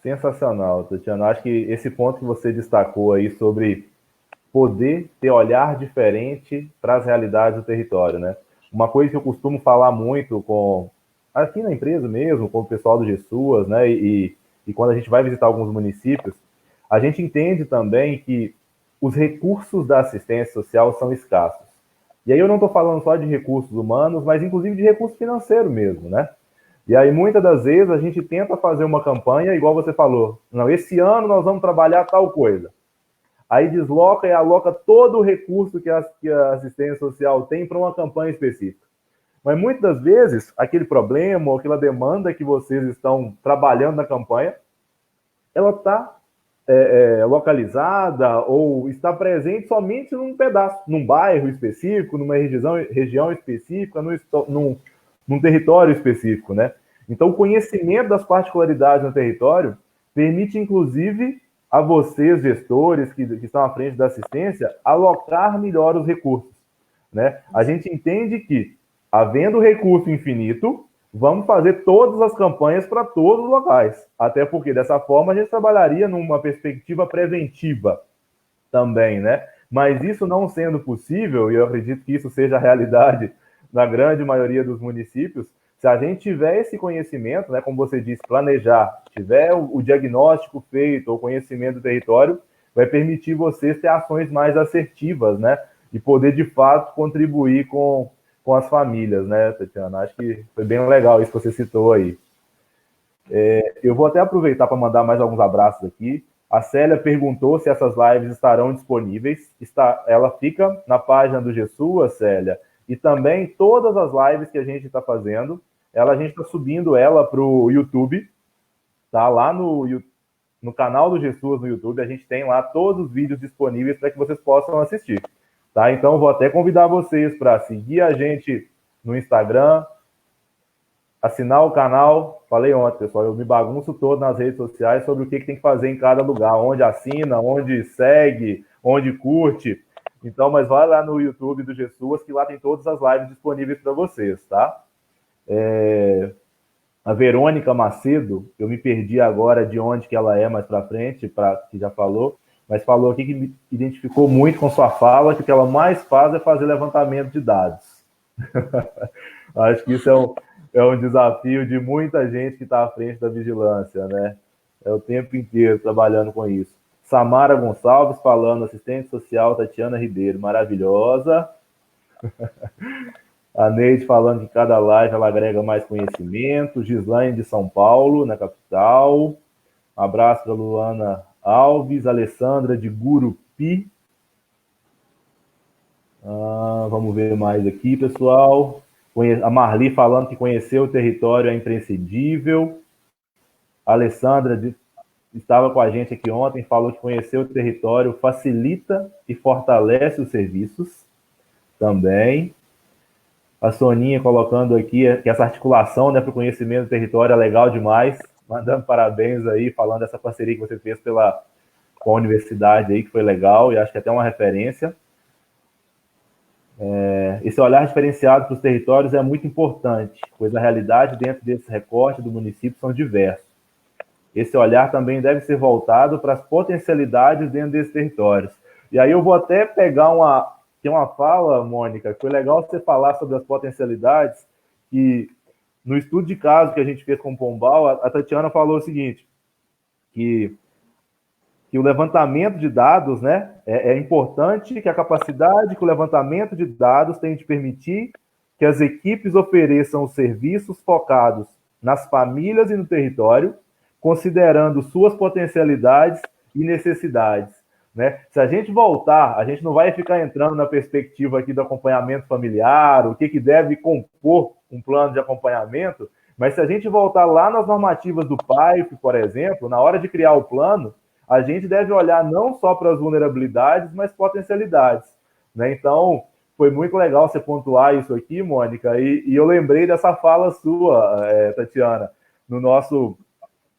Sensacional, Tatiana. Acho que esse ponto que você destacou aí sobre poder ter olhar diferente para as realidades do território, né? Uma coisa que eu costumo falar muito aqui na empresa mesmo, com o pessoal do GESUAS, né? E quando a gente vai visitar alguns municípios, a gente entende também que os recursos da assistência social são escassos. E aí eu não estou falando só de recursos humanos, mas inclusive de recurso financeiro mesmo, né? E aí, muitas das vezes, a gente tenta fazer uma campanha, igual você falou, não, esse ano nós vamos trabalhar tal coisa. Aí desloca e aloca todo o recurso que a assistência social tem para uma campanha específica. Mas muitas das vezes, aquele problema ou aquela demanda que vocês estão trabalhando na campanha, ela está localizada ou está presente somente num pedaço, num bairro específico, numa região específica, num território específico, né? Então, o conhecimento das particularidades no território permite, inclusive, a vocês, gestores que estão à frente da assistência, alocar melhor os recursos, né? A gente entende que, havendo recurso infinito, vamos fazer todas as campanhas para todos os locais, até porque, dessa forma, a gente trabalharia numa perspectiva preventiva também, né? Mas isso não sendo possível, e eu acredito que isso seja a realidade na grande maioria dos municípios, Se a gente tiver esse conhecimento, né, como você disse, planejar, tiver o diagnóstico feito, o conhecimento do território, vai permitir vocês ter ações mais assertivas, né, e poder, de fato, contribuir com as famílias, né, Tatiana? Acho que foi bem legal isso que você citou aí. Eu vou até aproveitar para mandar mais alguns abraços aqui. A Célia perguntou se essas lives estarão disponíveis. Ela fica na página do Jesua, Célia, e também todas as lives que a gente está fazendo, a gente está subindo ela para o YouTube, tá? Lá no canal do Jesua no YouTube, a gente tem lá todos os vídeos disponíveis para que vocês possam assistir, tá? Então, vou até convidar vocês para seguir a gente no Instagram, assinar o canal. Falei ontem, pessoal, eu me bagunço todo nas redes sociais sobre o que tem que fazer em cada lugar, onde assina, onde segue, onde curte. Então, mas vai lá no YouTube do Jessuas, que lá tem todas as lives disponíveis para vocês, tá? A Verônica Macedo, eu me perdi agora de onde que ela é mais para frente, que já falou, mas falou aqui que me identificou muito com sua fala, que o que ela mais faz é fazer levantamento de dados. Acho que isso é um desafio de muita gente que está à frente da vigilância, né? É o tempo inteiro trabalhando com isso. Samara Gonçalves falando, assistente social Tatiana Ribeiro, maravilhosa. A Neide falando que cada live ela agrega mais conhecimento. Gislaine de São Paulo, na capital. Um abraço para Luana Alves. Alessandra de Gurupi. Vamos ver mais aqui, pessoal. A Marli falando que conhecer o território é imprescindível. A Alessandra estava com a gente aqui ontem, falou que conhecer o território facilita e fortalece os serviços também. A Soninha colocando aqui que essa articulação, né, para o conhecimento do território é legal demais. Mandando parabéns aí, falando dessa parceria que você fez com a universidade aí, que foi legal e acho que até uma referência. Esse olhar diferenciado para os territórios é muito importante, pois a realidade dentro desse recorte do município são diversos. Esse olhar também deve ser voltado para as potencialidades dentro desses territórios. E aí eu vou até pegar tem uma fala, Mônica, que foi legal você falar sobre as potencialidades, que no estudo de caso que a gente fez com o Pombal, a Tatiana falou o seguinte, que o levantamento de dados, né, é importante, que a capacidade que o levantamento de dados tem de permitir que as equipes ofereçam os serviços focados nas famílias e no território, considerando suas potencialidades e necessidades, né? Se a gente voltar, a gente não vai ficar entrando na perspectiva aqui do acompanhamento familiar, o que deve compor um plano de acompanhamento, mas se a gente voltar lá nas normativas do PAIF, por exemplo, na hora de criar o plano, a gente deve olhar não só para as vulnerabilidades, mas potencialidades, né? Então, foi muito legal você pontuar isso aqui, Mônica, e eu lembrei dessa fala sua, Tatiana, no nosso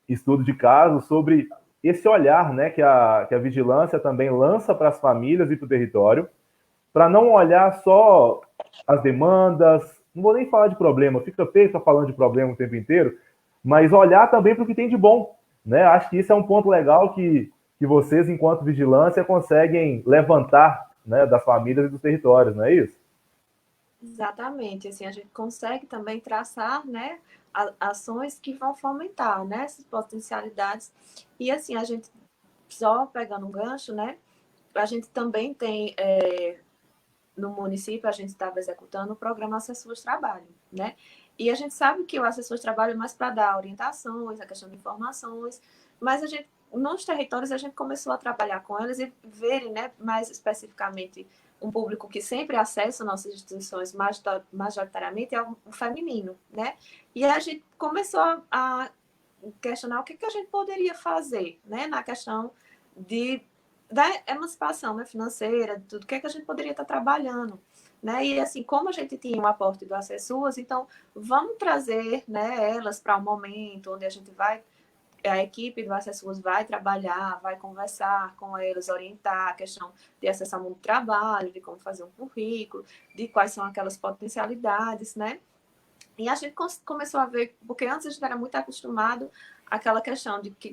estudo de caso, sobre esse olhar, né, que a vigilância também lança para as famílias e para o território, para não olhar só as demandas, não vou nem falar de problema, fica feio ficar falando de problema o tempo inteiro, mas olhar também para o que tem de bom, né? Acho que isso é um ponto legal que vocês, enquanto vigilância, conseguem levantar, né, das famílias e dos territórios, não é isso? Exatamente, assim, a gente consegue também traçar, né, ações que vão fomentar, né, essas potencialidades. E assim, a gente, só pegando um gancho, né, a gente também tem, no município, a gente estava executando o programa Assessores de Trabalho, né, e a gente sabe que o assessor de trabalho é mais para dar orientações, a questão de informações, mas a gente, nos territórios, a gente começou a trabalhar com elas e verem, né, mais especificamente um público que sempre acessa nossas instituições majoritariamente é o feminino, né? E a gente começou a questionar o que a gente poderia fazer, né, na questão da emancipação, né, financeira, tudo, o que a gente poderia estar trabalhando, né? E assim, como a gente tinha um aporte do Acessuas, então vamos trazer, né, elas para um momento onde a equipe do Acessuas vai trabalhar, vai conversar com elas, orientar a questão de acesso ao mundo do trabalho, de como fazer um currículo, de quais são aquelas potencialidades, né? E a gente começou a ver, porque antes a gente era muito acostumado àquela questão de que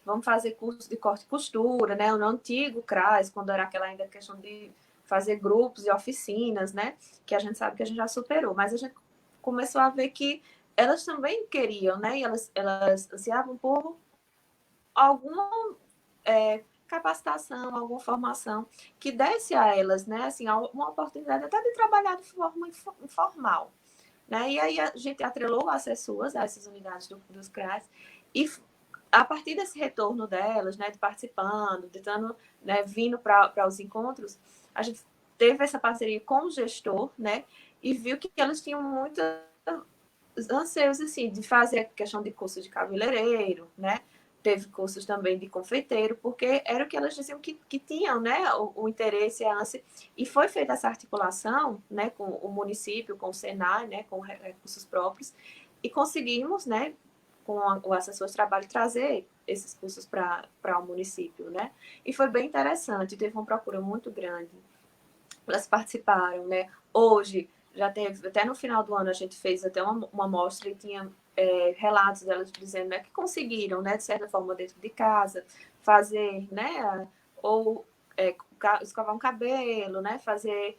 vamos fazer curso de corte e costura, né? No antigo CRAS, quando era aquela ainda questão de fazer grupos e oficinas, né? Que a gente sabe que a gente já superou, mas a gente começou a ver que elas também queriam, né? E elas ansiavam por alguma capacitação, alguma formação que desse a elas, né? Assim, uma oportunidade até de trabalhar de forma informal. Né? E aí a gente atrelou as pessoas a essas unidades dos CRAs e a partir desse retorno delas, né, de participando, de estando, né, vindo para os encontros, a gente teve essa parceria com o gestor, né, e viu que elas tinham muitos anseios assim, de fazer a questão de curso de cabeleireiro, né, teve cursos também de confeiteiro, porque era o que elas diziam que tinham, né, o interesse, a ânsia, e foi feita essa articulação, né, com o município, com o Senai, né, com recursos próprios, e conseguimos, né, com o assessor de trabalho, trazer esses cursos para o município, né, e foi bem interessante, teve uma procura muito grande, elas participaram, né, hoje, já teve, até no final do ano a gente fez até uma mostra e tinha relatos delas dizendo, né, que conseguiram, né, de certa forma, dentro de casa, fazer, né, ou escovar um cabelo, né, fazer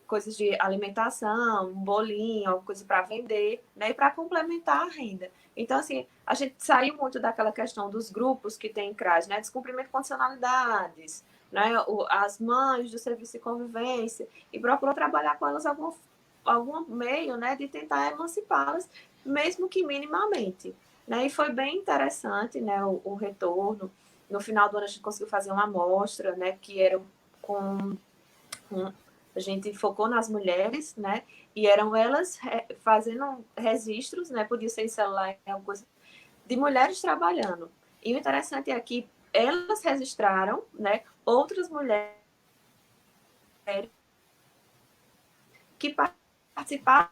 coisas de alimentação, um bolinho, alguma coisa para vender, né, e para complementar a renda. Então, assim, a gente saiu muito daquela questão dos grupos que tem CRAS, né, descumprimento de condicionalidades, né, as mães do serviço de convivência, e procurou trabalhar com elas algum meio, né, de tentar emancipá-las, mesmo que minimamente, né, e foi bem interessante, né, o retorno. No final do ano a gente conseguiu fazer uma amostra, né, que era com a gente focou nas mulheres, né, e eram elas fazendo registros, né, podia ser em celular, alguma coisa, de mulheres trabalhando. E o interessante é que elas registraram, né, outras mulheres que participaram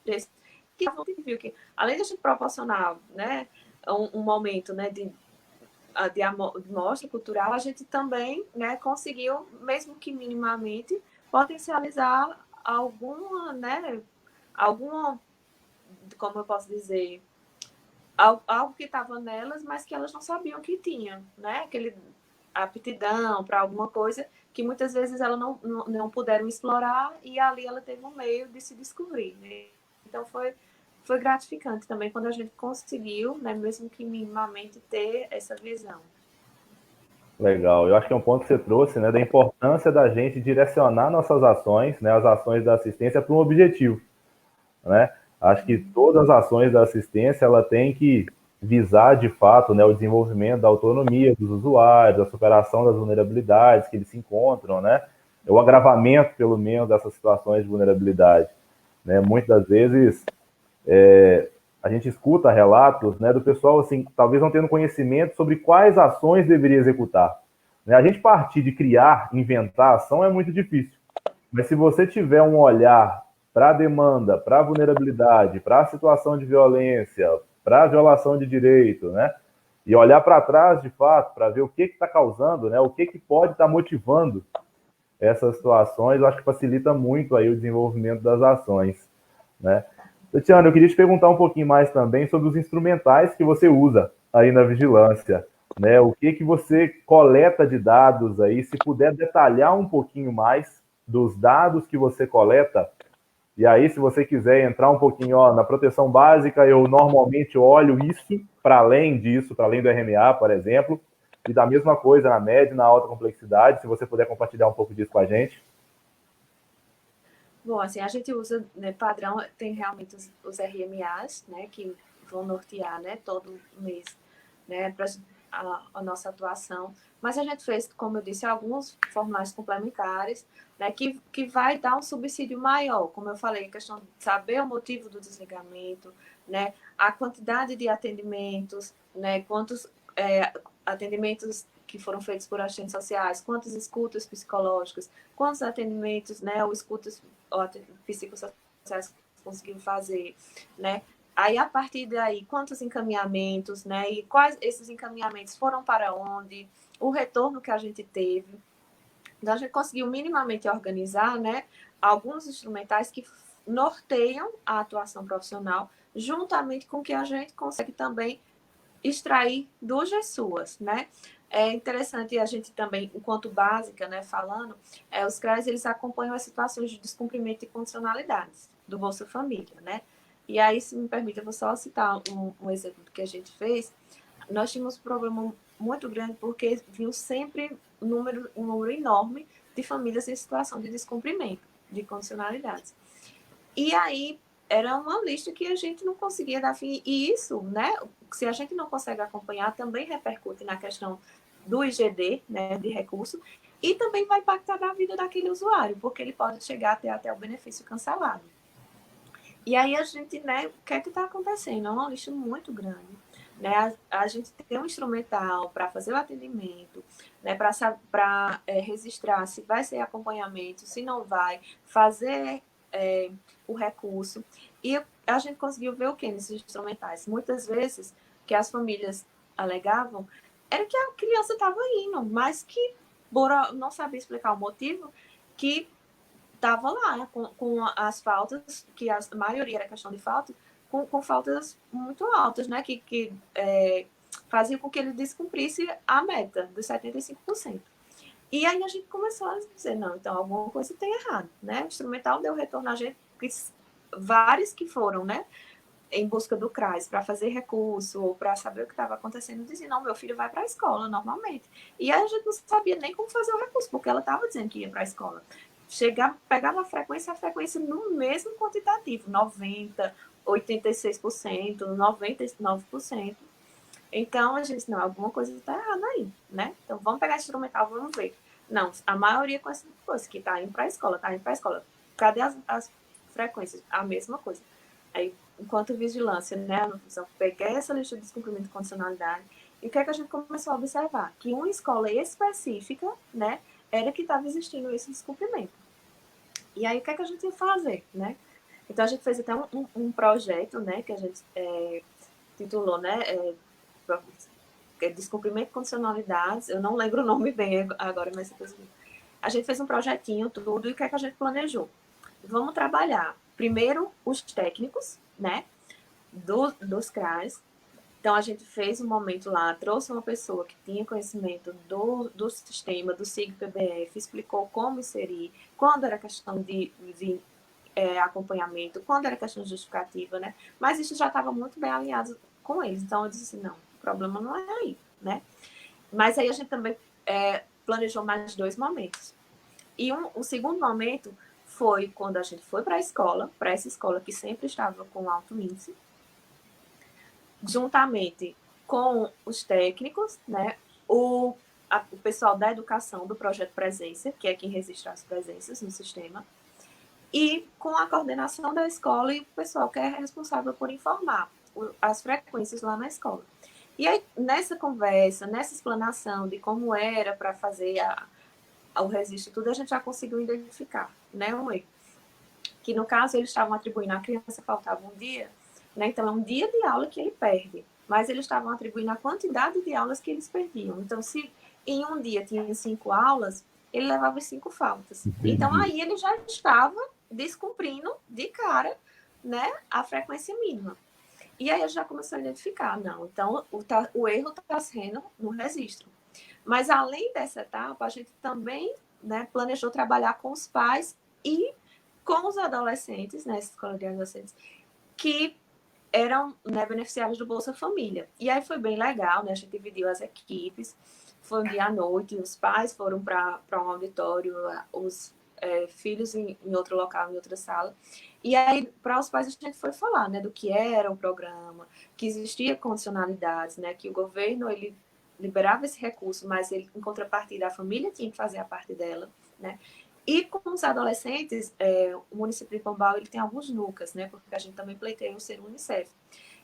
desse, que a gente viu que, além de a gente proporcionar, né, um momento, né, de mostra cultural, a gente também, né, conseguiu, mesmo que minimamente, potencializar alguma, como eu posso dizer, algo que estava nelas, mas que elas não sabiam que tinham, né? Aquele aptidão para alguma coisa que muitas vezes elas não puderam explorar e ali ela teve um meio de se descobrir, né? Então foi gratificante também quando a gente conseguiu, né, mesmo que minimamente, ter essa visão. Legal. Eu acho que é um ponto que você trouxe, né, da importância da gente direcionar nossas ações, né, as ações da assistência para um objetivo, né? Acho que todas as ações da assistência ela tem que visar de fato, né, o desenvolvimento da autonomia dos usuários, a superação das vulnerabilidades que eles se encontram, né? O agravamento, pelo menos, dessas situações de vulnerabilidade, né? Muitas das vezes a gente escuta relatos, né, do pessoal assim, talvez não tendo conhecimento sobre quais ações deveria executar. Né? A gente partir de criar, inventar ação é muito difícil. Mas se você tiver um olhar para a demanda, para a vulnerabilidade, para a situação de violência, para a violação de direito, né? E olhar para trás, de fato, para ver o que está causando, né? O que pode estar motivando essas situações, eu acho que facilita muito aí o desenvolvimento das ações, né? Tatiana, eu queria te perguntar um pouquinho mais também sobre os instrumentais que você usa aí na vigilância, né? O que você coleta de dados aí, se puder detalhar um pouquinho mais dos dados que você coleta. E aí, se você quiser entrar um pouquinho na proteção básica, eu normalmente olho isso para além disso, para além do RMA, por exemplo, e da mesma coisa na média e na alta complexidade, se você puder compartilhar um pouco disso com a gente. Bom, assim, a gente usa, né, padrão, tem realmente os RMAs, né, que vão nortear, né, todo mês, né, para a nossa atuação. Mas a gente fez, como eu disse, alguns formulários complementares, né, que vai dar um subsídio maior, como eu falei, a questão de saber o motivo do desligamento, né, a quantidade de atendimentos, né, quantos atendimentos que foram feitos por assistentes sociais, quantas escutas psicológicas, quantos atendimentos, né, ou escutas psicossociais conseguiram fazer, né? Aí, a partir daí, quantos encaminhamentos, né? E quais esses encaminhamentos foram para onde, o retorno que a gente teve. Então, a gente conseguiu minimamente organizar, né, alguns instrumentais que norteiam a atuação profissional, juntamente com que a gente consegue também extrair do GESUAS, né? É interessante a gente também, enquanto básica, né, falando, os CRAs, eles acompanham as situações de descumprimento e condicionalidades do Bolsa Família, né? E aí, se me permite, eu vou só citar um exemplo do que a gente fez. Nós tínhamos um problema muito grande porque viu sempre um número enorme de famílias em situação de descumprimento de condicionalidades. E aí, era uma lista que a gente não conseguia dar fim. E isso, né, se a gente não consegue acompanhar, também repercute na questão do IGD, né, de recurso, e também vai impactar na vida daquele usuário, porque ele pode chegar até o benefício cancelado. E aí a gente, né, o que é que está acontecendo? É uma lista muito grande. Né? A gente tem um instrumental para fazer o atendimento, né, para registrar se vai ser acompanhamento, se não vai, fazer o recurso. E a gente conseguiu ver o que nesses instrumentais? Muitas vezes, que as famílias alegavam, era que a criança estava indo, mas que não sabia explicar o motivo, que estava lá com as faltas, que a maioria era questão de falta, com faltas muito altas, né? Que faziam com que ele descumprisse a meta dos 75%. E aí a gente começou a dizer, não, então alguma coisa tem errado, né? O instrumental deu retorno a gente, vários que foram, né? Em busca do CRAS para fazer recurso ou para saber o que estava acontecendo, diziam, não, meu filho vai para a escola normalmente. E aí a gente não sabia nem como fazer o recurso, porque ela estava dizendo que ia para a escola. Pegava a frequência no mesmo quantitativo, 90%, 86%, 99%. Então, a gente disse, não, alguma coisa está errada aí, né? Então, vamos pegar esse instrumental, vamos ver. Não, a maioria com essa coisa, que está indo para a escola, está indo para a escola. Cadê as frequências? A mesma coisa. Aí, enquanto vigilância, né, eu peguei essa lista de descumprimento de condicionalidade, e o que é que a gente começou a observar? Que uma escola específica, né, era que estava existindo esse descumprimento. E aí, o que é que a gente ia fazer, né? Então, a gente fez até um projeto, né, que a gente titulou, né, descumprimento de condicionalidades, eu não lembro o nome bem agora, mas a gente fez um projetinho, tudo, e o que é que a gente planejou? Vamos trabalhar, primeiro, os técnicos, né, dos CRAs. Então, a gente fez um momento lá, trouxe uma pessoa que tinha conhecimento do sistema, do SIG-PBF, explicou como inserir, quando era questão de acompanhamento, quando era questão de justificativa, né? Mas isso já estava muito bem alinhado com eles. Então, eu disse assim, não, o problema não é aí, né? Mas aí a gente também planejou mais 2 momentos. E um segundo momento foi quando a gente foi para essa escola que sempre estava com alto índice, juntamente com os técnicos, né? O pessoal da educação do Projeto Presença, que é quem registra as presenças no sistema, e com a coordenação da escola e o pessoal que é responsável por informar as frequências lá na escola. E aí, nessa conversa, nessa explanação de como era para fazer o registro, tudo a gente já conseguiu identificar, né, um erro. Que no caso eles estavam atribuindo à criança faltava um dia, né, então é um dia de aula que ele perde, mas eles estavam atribuindo a quantidade de aulas que eles perdiam. Então, se em um dia tinha 5 aulas, ele levava 5 faltas. Entendi. Então, aí ele já estava descumprindo de cara, né, a frequência mínima. E aí a gente já começou a identificar, não, então o erro está sendo no registro. Mas além dessa etapa, a gente também, né, planejou trabalhar com os pais e com os adolescentes, né, escola de adolescentes, que eram, né, beneficiários do Bolsa Família. E aí foi bem legal, né, a gente dividiu as equipes, foi um dia à noite, os pais foram para um auditório, os filhos em outro local, em outra sala. E aí, para os pais, a gente foi falar, né, do que era o programa, que existia condicionalidades, né, que o governo, ele liberava esse recurso, mas ele, em contrapartida, a família tinha que fazer a parte dela, né. E com os adolescentes, o município de Pombal, ele tem alguns NUCAs, né, porque a gente também pleiteia o ser Unicef.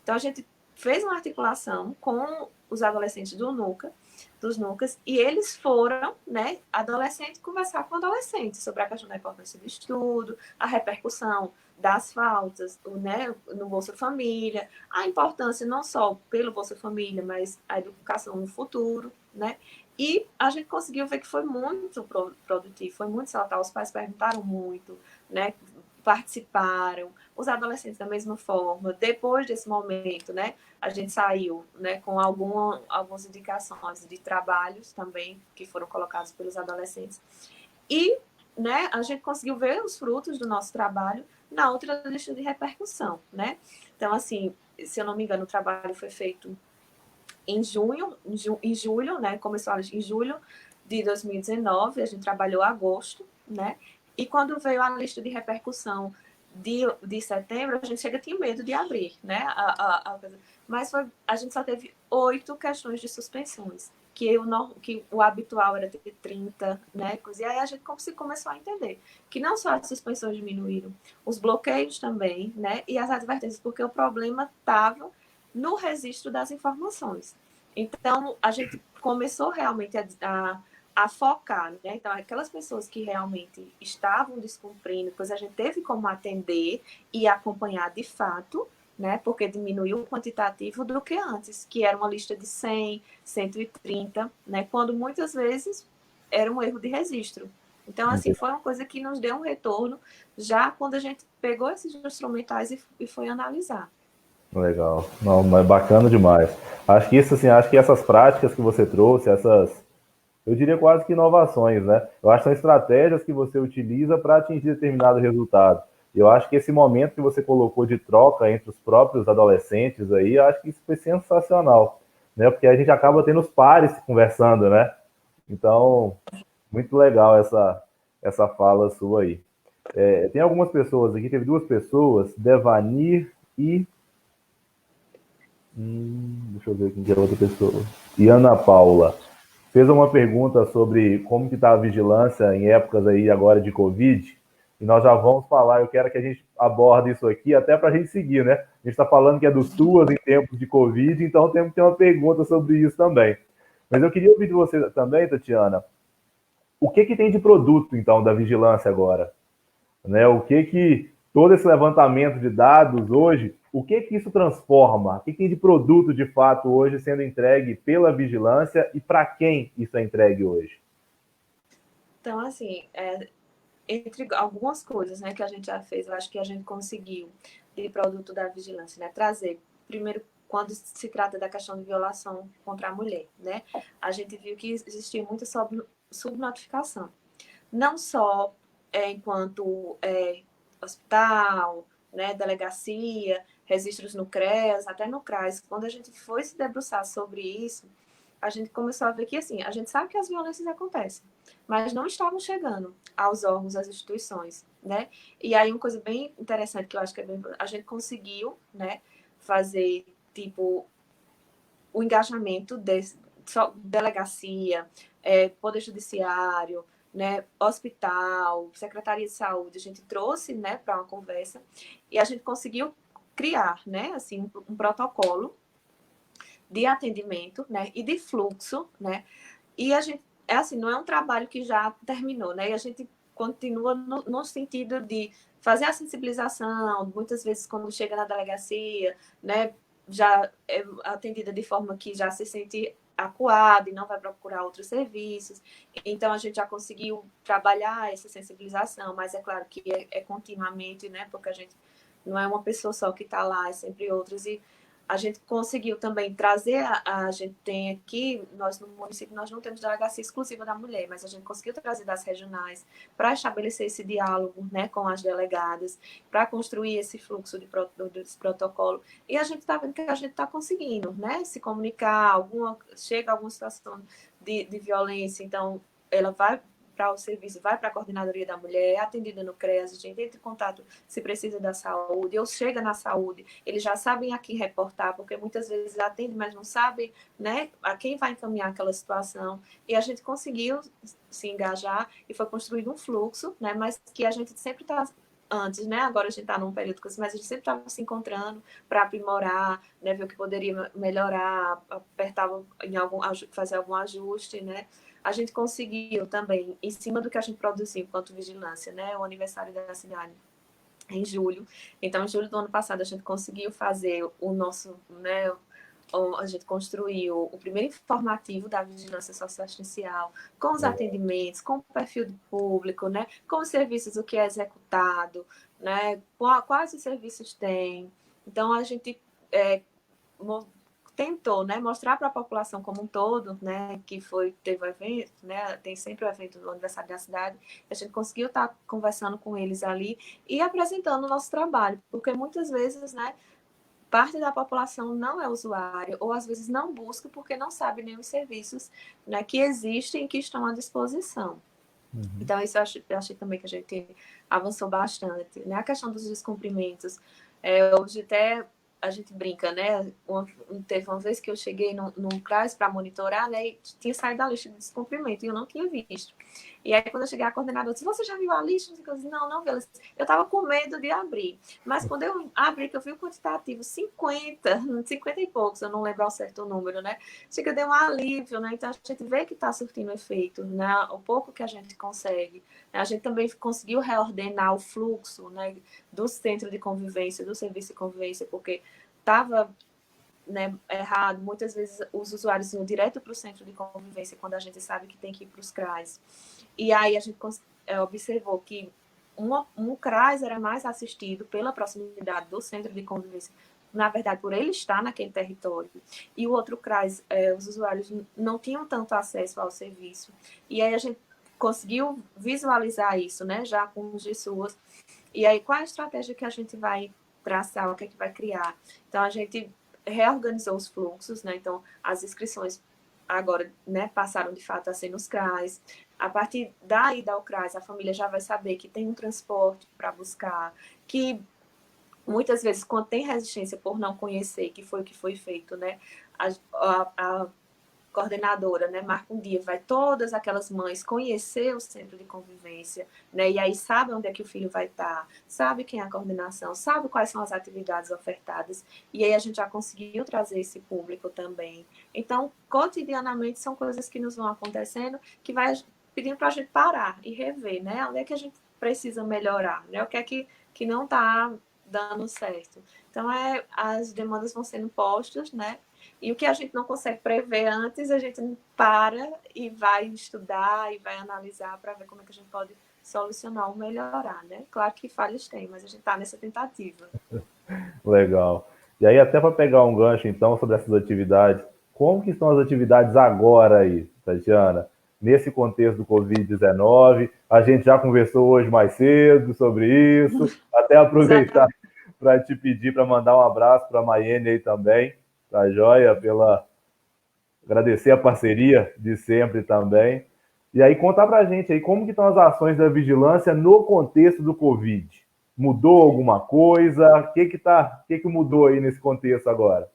Então, a gente fez uma articulação com os adolescentes dos NUCAs, e eles foram, né, adolescentes, conversar com adolescentes sobre a questão da importância do estudo, a repercussão das faltas, né, no Bolsa Família, a importância não só pelo Bolsa Família, mas a educação no futuro, né, e a gente conseguiu ver que foi muito produtivo, foi muito salutar, os pais perguntaram muito, né, participaram, os adolescentes da mesma forma. Depois desse momento, né, a gente saiu, né, com algumas indicações de trabalhos também que foram colocados pelos adolescentes. E, né, a gente conseguiu ver os frutos do nosso trabalho na outra lista de repercussão, né? Então, assim, se eu não me engano, o trabalho foi feito em julho, né? Começou em julho de 2019, a gente trabalhou agosto, né? E quando veio a lista de repercussão de setembro, a gente tinha medo de abrir, né? Mas a gente só teve 8 questões de suspensões, que o habitual era ter 30, né? E aí a gente começou a entender que não só as suspensões diminuíram, os bloqueios também, né? E as advertências, porque o problema estava no registro das informações. Então, a gente começou realmente a focar, né? Então, aquelas pessoas que realmente estavam descumprindo, pois a gente teve como atender e acompanhar de fato, né? Porque diminuiu o quantitativo do que antes, que era uma lista de 100, 130, né? Quando muitas vezes era um erro de registro. Então, assim, foi uma coisa que nos deu um retorno já quando a gente pegou esses instrumentais e foi analisar. Legal. Não, mas bacana demais. Acho que isso, assim, acho que essas práticas que você trouxe, eu diria quase que inovações, né? Eu acho que são estratégias que você utiliza para atingir determinado resultado. Eu acho que esse momento que você colocou de troca entre os próprios adolescentes aí, eu acho que isso foi sensacional, né? Porque a gente acaba tendo os pares conversando, né? Então, muito legal essa fala sua aí. Tem algumas pessoas aqui, teve 2 pessoas, Devanir e deixa eu ver quem que é a outra pessoa. E Ana Paula fez uma pergunta sobre como que está a vigilância em épocas aí agora de Covid, e nós já vamos falar, eu quero que a gente aborde isso aqui, até para a gente seguir, né? A gente está falando que é do SUAS em tempos de Covid, então temos que ter uma pergunta sobre isso também. Mas eu queria ouvir de você também, Tatiana, o que tem de produto, então, da vigilância agora? Né? O que todo esse levantamento de dados hoje, o que isso transforma? O que tem de produto de fato hoje sendo entregue pela vigilância e para quem isso é entregue hoje? Então, assim, entre algumas coisas, né, que a gente já fez, eu acho que a gente conseguiu, de produto da vigilância, né, trazer, primeiro, quando se trata da questão de violação contra a mulher, né, a gente viu que existia muita subnotificação. Não só enquanto hospital, né, delegacia, registros no CREAS, até no CRAS. Quando a gente foi se debruçar sobre isso, a gente começou a ver que, assim, a gente sabe que as violências acontecem, mas não estavam chegando aos órgãos, às instituições, né? E aí, uma coisa bem interessante que eu acho que a gente conseguiu, né, fazer, tipo, o engajamento delegacia, poder judiciário, né, hospital, secretaria de saúde, a gente trouxe, né, para uma conversa e a gente conseguiu criar, né, assim, um protocolo de atendimento, né, e de fluxo, né, e a gente, assim, não é um trabalho que já terminou, né, e a gente continua no sentido de fazer a sensibilização, muitas vezes quando chega na delegacia, né, já é atendida de forma que já se sente acuada e não vai procurar outros serviços. Então, a gente já conseguiu trabalhar essa sensibilização, mas é claro que é continuamente, né, porque a gente não é uma pessoa só que está lá, é sempre outras. E a gente conseguiu também trazer, a gente tem aqui, nós no município, nós não temos delegacia exclusiva da mulher, mas a gente conseguiu trazer das regionais para estabelecer esse diálogo, né, com as delegadas, para construir esse fluxo desse protocolo. E a gente está vendo que a gente está conseguindo, né, se comunicar, chega alguma situação de violência, então ela vai para o serviço, vai para a coordenadoria da mulher, é atendida no CREAS, a gente entra em contato se precisa da saúde, ou chega na saúde, eles já sabem a quem reportar, porque muitas vezes atendem, mas não sabem, né, a quem vai encaminhar aquela situação. E a gente conseguiu se engajar e foi construído um fluxo, né, mas que a gente sempre está antes, né? Agora a gente está num período, mas a gente sempre estava se encontrando para aprimorar, né? Ver o que poderia melhorar, apertava fazer algum ajuste, né? A gente conseguiu também, em cima do que a gente produziu enquanto vigilância, né? O aniversário da cidade em julho. Então, em julho do ano passado, a gente conseguiu fazer o nosso, né? A gente construiu o primeiro informativo da vigilância socioassistencial, com os atendimentos, com o perfil do público, né? Com os serviços, o que é executado, né? Quais os serviços tem. Então, a gente tentou, né, mostrar para a população como um todo, né, que teve o evento, né, tem sempre o evento do aniversário da cidade, a gente conseguiu estar conversando com eles ali e apresentando o nosso trabalho, porque muitas vezes, né, parte da população não é usuário, ou às vezes não busca porque não sabe nem os serviços, né, que existem e que estão à disposição. Uhum. Então, isso eu achei também que a gente avançou bastante. Né? A questão dos descumprimentos, hoje até a gente brinca, né? Teve uma vez que eu cheguei num CRAS para monitorar, né? E tinha saído da lista de descumprimento e eu não tinha visto. E aí, quando eu cheguei, a coordenadora disse: Você já viu a lista? Eu disse: Não vi. Eu estava com medo de abrir. Mas quando eu abri, que eu vi o quantitativo 50 e poucos, eu não lembro ao certo o número, né? Chega, deu um alívio, né? Então a gente vê que está surtindo efeito, né? O pouco que a gente consegue. A gente também conseguiu reordenar o fluxo, né, do centro de convivência, do serviço de convivência, porque estava, né, errado. Muitas vezes os usuários iam direto para o centro de convivência quando a gente sabe que tem que ir para os CRAs. E aí a gente observou que um CRAS era mais assistido pela proximidade do centro de convivência, na verdade, por ele estar naquele território. E o outro CRAS, os usuários não tinham tanto acesso ao serviço. E aí a gente conseguiu visualizar isso, né, já com os GSUAS. E aí, qual a estratégia que a gente vai traçar, o que é que vai criar? Então, a gente reorganizou os fluxos, né? Então, as inscrições agora, né, passaram de fato a ser nos CRAs. A partir daí da CRAs, a família já vai saber que tem um transporte para buscar, que muitas vezes, quando tem resistência por não conhecer, que foi o que foi feito, né, a coordenadora, né, marca um dia, vai todas aquelas mães conhecer o centro de convivência, né, e aí sabe onde é que o filho vai estar, sabe quem é a coordenação, sabe quais são as atividades ofertadas, e aí a gente já conseguiu trazer esse público também. Então, cotidianamente, são coisas que nos vão acontecendo, que vai pedindo para a gente parar e rever, né, onde é que a gente precisa melhorar, né, o que é que não está dando certo. Então, as demandas vão sendo postas, né, e o que a gente não consegue prever antes, a gente para e vai estudar e vai analisar para ver como é que a gente pode solucionar ou melhorar, né? Claro que falhas tem, mas a gente está nessa tentativa. Legal. E aí, até para pegar um gancho, então, sobre essas atividades, como que estão as atividades agora aí, Tatiana? Nesse contexto do Covid-19, a gente já conversou hoje mais cedo sobre isso, até aproveitar Exatamente. para te pedir para mandar um abraço para a Maiene aí também, tá joia? Agradecer a parceria de sempre também. E aí, contar para a gente aí como que estão as ações da vigilância no contexto do Covid. Mudou alguma coisa? O que mudou aí nesse contexto agora?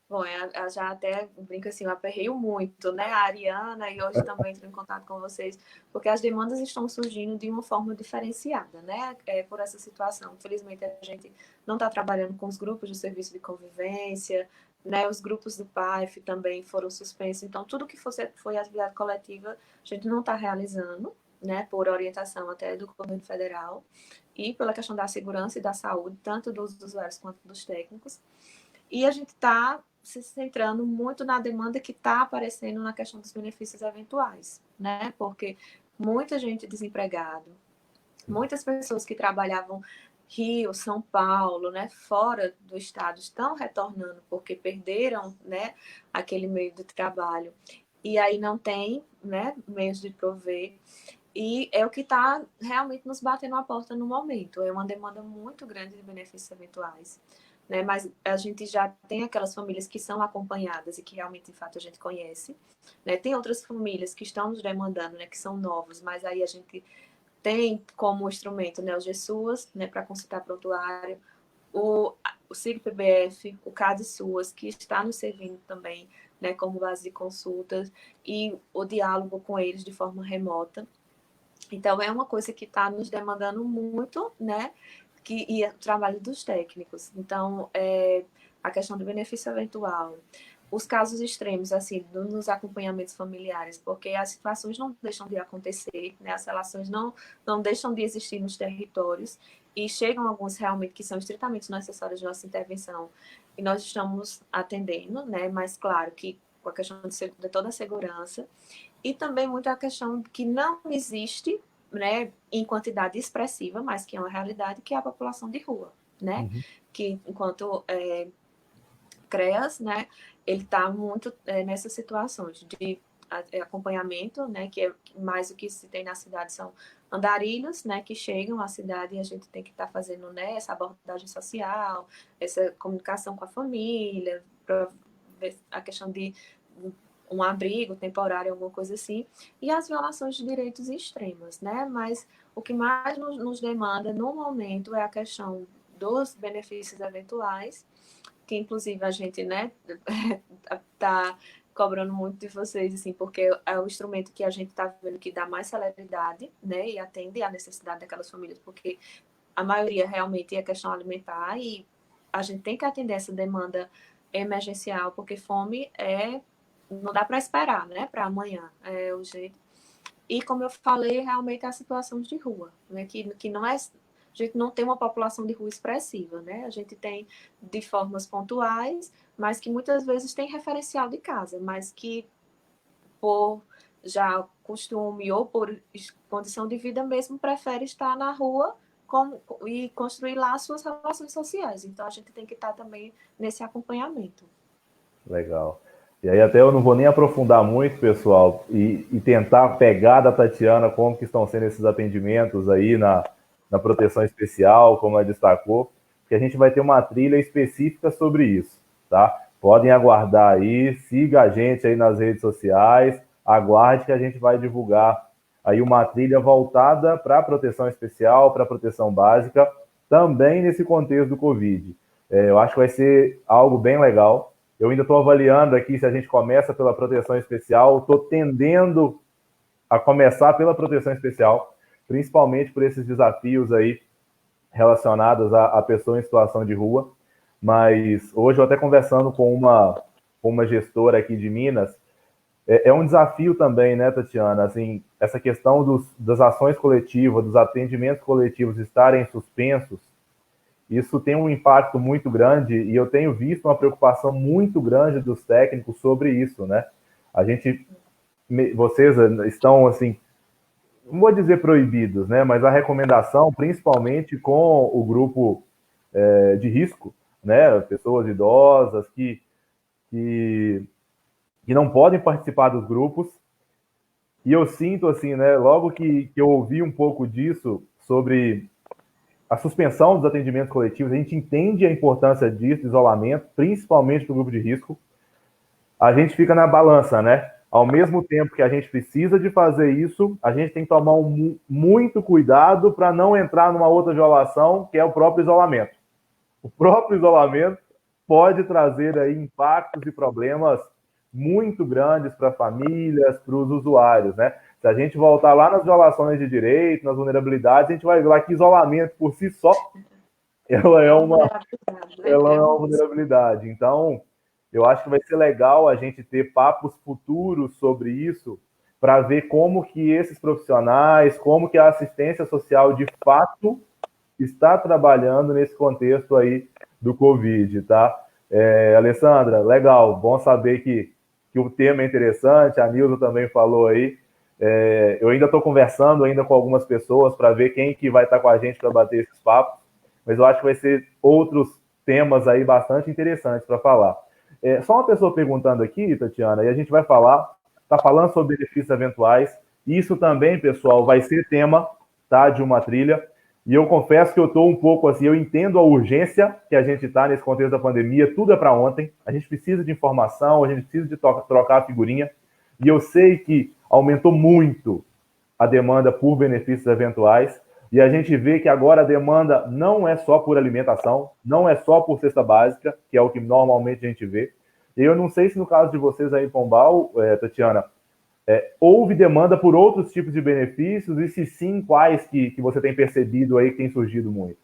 Bom, eu já até brinco assim, eu aperreio muito, né, a Ariana, e hoje também entro em contato com vocês, porque as demandas estão surgindo de uma forma diferenciada, né, por essa situação. Infelizmente, a gente não está trabalhando com os grupos de serviço de convivência, né, os grupos do PAIF também foram suspensos, então tudo que foi atividade coletiva, a gente não está realizando, né, por orientação até do governo federal, e pela questão da segurança e da saúde, tanto dos usuários quanto dos técnicos. E a gente está se centrando muito na demanda que está aparecendo na questão dos benefícios eventuais, né? Porque muita gente desempregada, muitas pessoas que trabalhavam Rio, São Paulo, né, fora do estado, estão retornando porque perderam, né, aquele meio de trabalho. E aí não tem, né, meios de prover. E é o que está realmente nos batendo a porta no momento. É uma demanda muito grande de benefícios eventuais. Né? Mas a gente já tem aquelas famílias que são acompanhadas e que realmente, de fato, a gente conhece. Né? Tem outras famílias que estão nos demandando, né? Que são novos, mas aí a gente tem como instrumento, né, os GSUAS, né, para consultar prontuário, o SIG-PBF, o CAD-SUAS, que está nos servindo também, né, como base de consultas, e o diálogo com eles de forma remota. Então, é uma coisa que está nos demandando muito, né? E é o trabalho dos técnicos. Então, a questão do benefício eventual, os casos extremos, assim, nos acompanhamentos familiares, porque as situações não deixam de acontecer, né? As relações não deixam de existir nos territórios, e chegam alguns realmente que são estritamente necessários de nossa intervenção, e nós estamos atendendo, né? Mas, claro, que com a questão de toda a segurança, e também muito a questão que não existe, né, em quantidade expressiva, mas que é uma realidade, que é a população de rua, né? Que enquanto CREAS, né, ele está muito nessas situações de acompanhamento, né, que é mais o que se tem na cidade são andarilhos, né, que chegam à cidade e a gente tem que estar fazendo, né, essa abordagem social, essa comunicação com a família, para ver a questão de um abrigo temporário, alguma coisa assim, e as violações de direitos extremas, né, mas o que mais nos demanda no momento é a questão dos benefícios eventuais, que inclusive a gente, né, tá cobrando muito de vocês, assim, porque é o instrumento que a gente está vendo que dá mais celeridade, né, e atende à necessidade daquelas famílias, porque a maioria realmente é questão alimentar e a gente tem que atender essa demanda emergencial, porque fome não dá para esperar, né, para amanhã, é o jeito. E como eu falei, realmente a situação de rua, né, que não é, a gente não tem uma população de rua expressiva, né? A gente tem de formas pontuais, mas que muitas vezes tem referencial de casa, mas que por já costume ou por condição de vida mesmo prefere estar na rua e construir lá as suas relações sociais. Então a gente tem que estar também nesse acompanhamento. Legal. E aí até eu não vou nem aprofundar muito, pessoal, e tentar pegar da Tatiana como que estão sendo esses atendimentos aí na proteção especial, como ela destacou, que a gente vai ter uma trilha específica sobre isso, tá? Podem aguardar aí, siga a gente aí nas redes sociais, aguarde que a gente vai divulgar aí uma trilha voltada para a proteção especial, para a proteção básica, também nesse contexto do Covid. Eu acho que vai ser algo bem legal. Eu ainda estou avaliando aqui se a gente começa pela proteção especial. Estou tendendo a começar pela proteção especial, principalmente por esses desafios aí relacionados à pessoa em situação de rua. Mas hoje eu até conversando com uma gestora aqui de Minas, é um desafio também, né, Tatiana? Assim, essa questão das ações coletivas, dos atendimentos coletivos estarem suspensos, isso tem um impacto muito grande e eu tenho visto uma preocupação muito grande dos técnicos sobre isso, né? A gente, vocês estão assim, não vou dizer proibidos, né? Mas a recomendação, principalmente com o grupo de risco, né? Pessoas idosas que, que não podem participar dos grupos. E eu sinto assim, né? Logo que eu ouvi um pouco disso sobre a suspensão dos atendimentos coletivos, a gente entende a importância disso, isolamento, principalmente para o grupo de risco. A gente fica na balança, né? Ao mesmo tempo que a gente precisa de fazer isso, a gente tem que tomar muito cuidado para não entrar numa outra violação, que é o próprio isolamento. O próprio isolamento pode trazer aí impactos e problemas muito grandes para famílias, para os usuários, né? Se a gente voltar lá nas violações de direito, nas vulnerabilidades, a gente vai ver lá que isolamento por si só, ela é uma vulnerabilidade. Então, eu acho que vai ser legal a gente ter papos futuros sobre isso, para ver como que esses profissionais, como que a assistência social de fato está trabalhando nesse contexto aí do Covid, tá? Alessandra, legal, bom saber que o tema é interessante, a Nilza também falou aí. Eu ainda estou conversando ainda com algumas pessoas para ver quem que vai estar com a gente para bater esses papos, mas eu acho que vai ser outros temas aí bastante interessantes para falar. Só uma pessoa perguntando aqui, Tatiana, e a gente vai falar, está falando sobre benefícios eventuais. Isso também, pessoal, vai ser tema, tá, de uma trilha. E eu confesso que eu estou um pouco assim, eu entendo a urgência que a gente está nesse contexto da pandemia, tudo é para ontem, a gente precisa de informação, a gente precisa de trocar a figurinha, e eu sei que aumentou muito a demanda por benefícios eventuais, e a gente vê que agora a demanda não é só por alimentação, não é só por cesta básica, que é o que normalmente a gente vê. E eu não sei se no caso de vocês aí em Pombal, Tatiana, houve demanda por outros tipos de benefícios, e se sim, quais que você tem percebido aí que tem surgido muito?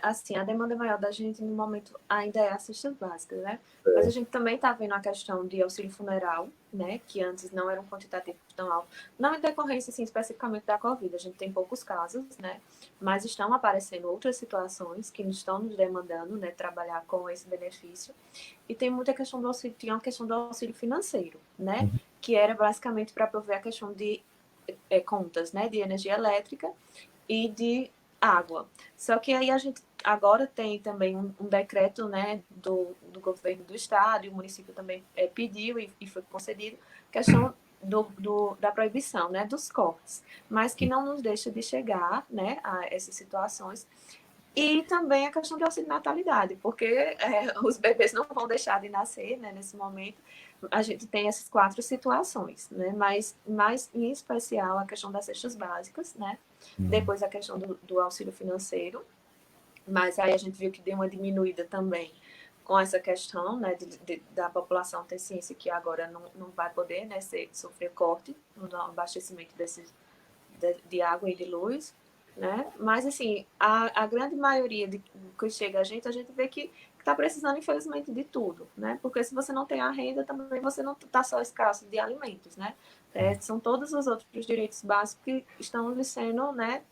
Assim, a demanda maior da gente no momento ainda é a cesta básica, né? Mas a gente também está vendo a questão de auxílio funeral, né? Que antes não era um quantitativo tão alto. Não em decorrência, assim, especificamente da Covid, a gente tem poucos casos, né? Mas estão aparecendo outras situações que estão nos demandando, né? Trabalhar com esse benefício. E tem muita questão do auxílio, tinha uma questão do auxílio financeiro, né? Que era basicamente para prover a questão de contas, né, de energia elétrica e de água. Só que aí a gente agora tem também um decreto, né, do governo do estado, e o município também pediu e foi concedido, questão da proibição, né, dos cortes, mas que não nos deixa de chegar, né, a essas situações. E também a questão de auxílio natalidade, porque os bebês não vão deixar de nascer, né, nesse momento. A gente tem essas 4 situações, né, mas mais em especial a questão das cestas básicas, né, depois a questão do auxílio financeiro, mas aí a gente viu que deu uma diminuída também com essa questão, né, da população ter ciência que agora não vai poder, né, sofrer corte no abastecimento de água e de luz, né? Mas, assim, a grande maioria que chega a gente vê que está precisando, infelizmente, de tudo, né? Porque se você não tem a renda, também você não está só escasso de alimentos, né? São todos os outros direitos básicos que estão lhe sendo, né,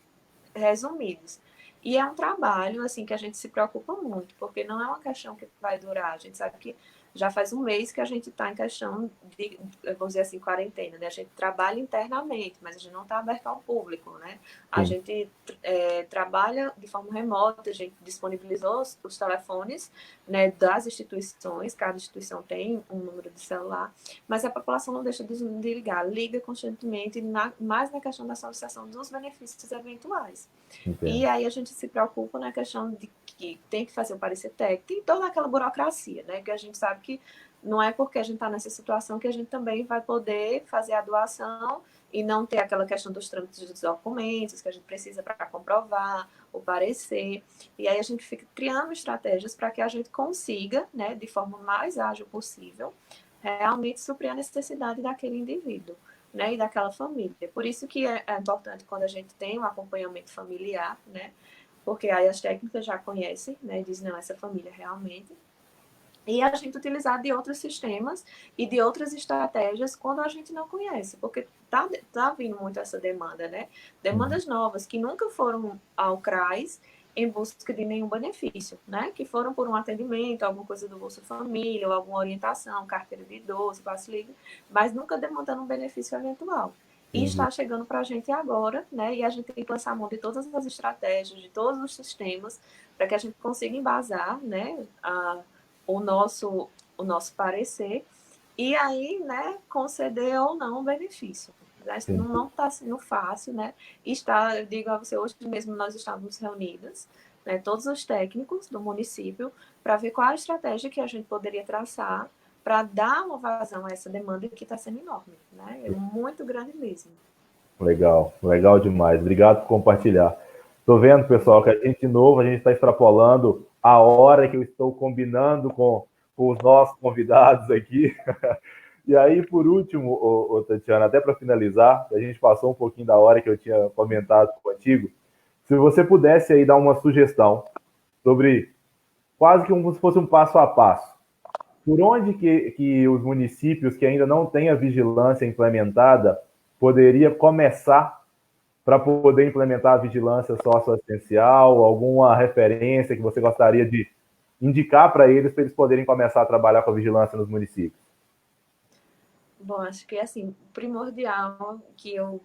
resumidos. E é um trabalho, assim, que a gente se preocupa muito, porque não é uma questão que vai durar. A gente sabe que já faz um mês que a gente está em questão de, vamos dizer assim, quarentena, né? A gente trabalha internamente, mas a gente não está aberto ao público, né? A Sim. gente trabalha de forma remota, a gente disponibilizou os telefones, né, das instituições, cada instituição tem um número de celular, mas a população não deixa de ligar, liga constantemente, mais na questão da solicitação dos benefícios eventuais. Entendo. E aí a gente se preocupa na questão de que tem que fazer o parecer técnico, tem toda aquela burocracia, né? Que a gente sabe que não é porque a gente está nessa situação que a gente também vai poder fazer a doação e não ter aquela questão dos trâmites dos documentos que a gente precisa para comprovar, o parecer. E aí a gente fica criando estratégias para que a gente consiga, né, de forma mais ágil possível, realmente suprir a necessidade daquele indivíduo, né, e daquela família. Por isso que é importante quando a gente tem um acompanhamento familiar, né, porque aí as técnicas já conhecem, né, dizem, não, essa família realmente. E a gente utilizar de outros sistemas e de outras estratégias quando a gente não conhece, porque tá vindo muito essa demanda, né? Demandas novas que nunca foram ao CRAS em busca de nenhum benefício, né? Que foram por um atendimento, alguma coisa do Bolsa Família, ou alguma orientação, carteira de idoso, passe livre, mas nunca demandando um benefício eventual. E Entendi. está chegando para a gente agora, né? E a gente tem que lançar mão de todas as estratégias, de todos os sistemas, para que a gente consiga embasar, né? O nosso parecer e aí, né, conceder ou não o benefício. Entendi. Não está sendo fácil, né? Eu digo a você, hoje mesmo nós estávamos reunidas, né, todos os técnicos do município, para ver qual a estratégia que a gente poderia traçar para dar uma vazão a essa demanda que está sendo enorme, né? É muito grande mesmo. Legal, legal demais. Obrigado por compartilhar. Tô vendo, pessoal, que a gente de novo, a gente está extrapolando a hora que eu estou combinando com os nossos convidados aqui. E aí, por último, Tatiana, até para finalizar, a gente passou um pouquinho da hora que eu tinha comentado contigo. Se você pudesse aí dar uma sugestão sobre quase que como se fosse um passo a passo, por onde que os municípios que ainda não têm a vigilância implementada poderia começar para poder implementar a vigilância socioassistencial, alguma referência que você gostaria de indicar para eles poderem começar a trabalhar com a vigilância nos municípios? Bom, acho que assim, primordial que eu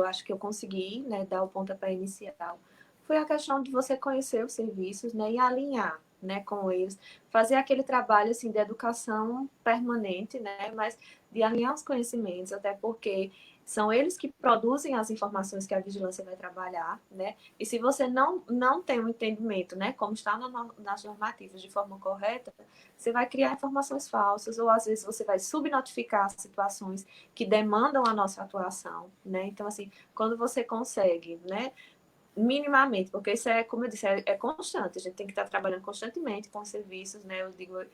acho que eu consegui, né, dar o pontapé inicial, foi a questão de você conhecer os serviços, né, e alinhar, né, com eles, fazer aquele trabalho assim de educação permanente, né, mas de alinhar os conhecimentos, até porque são eles que produzem as informações que a vigilância vai trabalhar, né? E se você não tem um entendimento, né, como está nas normativas de forma correta, você vai criar informações falsas, ou às vezes você vai subnotificar situações que demandam a nossa atuação, né? Então, assim, quando você consegue, né, minimamente, porque isso é, como eu disse, é constante, a gente tem que estar trabalhando constantemente com serviços, né? Eu digo,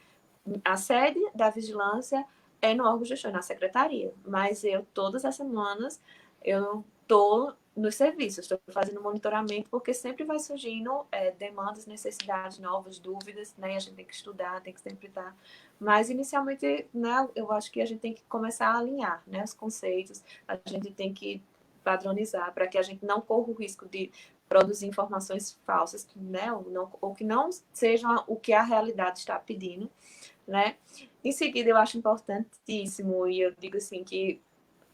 a sede da vigilância é no órgão gestor, na secretaria, mas todas as semanas, eu estou nos serviços, estou fazendo monitoramento, porque sempre vai surgindo demandas, necessidades novas, dúvidas, né? E a gente tem que estudar, tem que sempre estar. Mas, inicialmente, né, eu acho que a gente tem que começar a alinhar, né, os conceitos, a gente tem que padronizar para que a gente não corra o risco de produzir informações falsas, né, ou que não sejam o que a realidade está pedindo, né? Em seguida, eu acho importantíssimo, e eu digo assim, que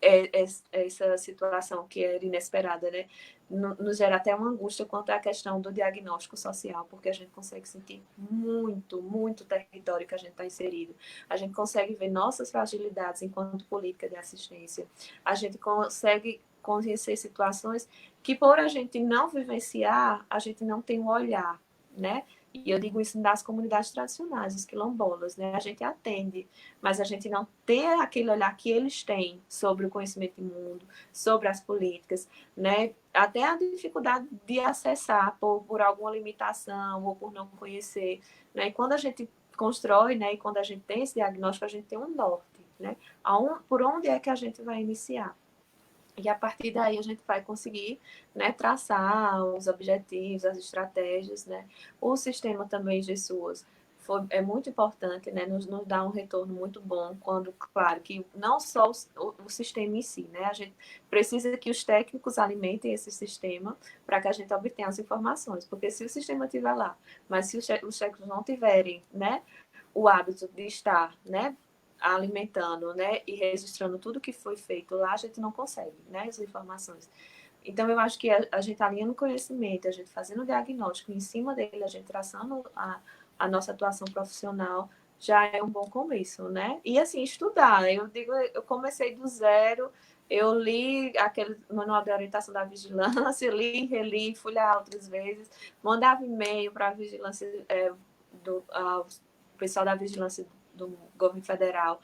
essa situação que era inesperada, né? Nos gera até uma angústia quanto à questão do diagnóstico social, porque a gente consegue sentir muito território que a gente está inserido. A gente consegue ver nossas fragilidades enquanto política de assistência. A gente consegue conhecer situações que, por a gente não vivenciar, a gente não tem um olhar, né? E eu digo isso das comunidades tradicionais, os quilombolas, né? A gente atende, mas a gente não tem aquele olhar que eles têm sobre o conhecimento do mundo, sobre as políticas, né? Até a dificuldade de acessar por alguma limitação ou por não conhecer, né? E quando a gente constrói, né? E quando a gente tem esse diagnóstico, a gente tem um norte, né? Por onde é que a gente vai iniciar? E a partir daí a gente vai conseguir, né, traçar os objetivos, as estratégias, né? O sistema também GSUAS é muito importante, né? Nos dá um retorno muito bom quando, claro, que não só o sistema em si, né? A gente precisa que os técnicos alimentem esse sistema para que a gente obtenha as informações, porque se o sistema estiver lá, mas se os técnicos não tiverem, né, o hábito de estar, né, alimentando, né, e registrando tudo que foi feito lá, a gente não consegue, né, as informações. Então, eu acho que a gente alinhando o conhecimento, a gente fazendo o diagnóstico, em cima dele, a gente traçando a nossa atuação profissional, já é um bom começo, né? E, assim, estudar. Eu digo, eu comecei do zero, eu li aquele manual de orientação da vigilância, li, reli, fui lá outras vezes, mandava e-mail para a vigilância, ao pessoal da vigilância do governo federal,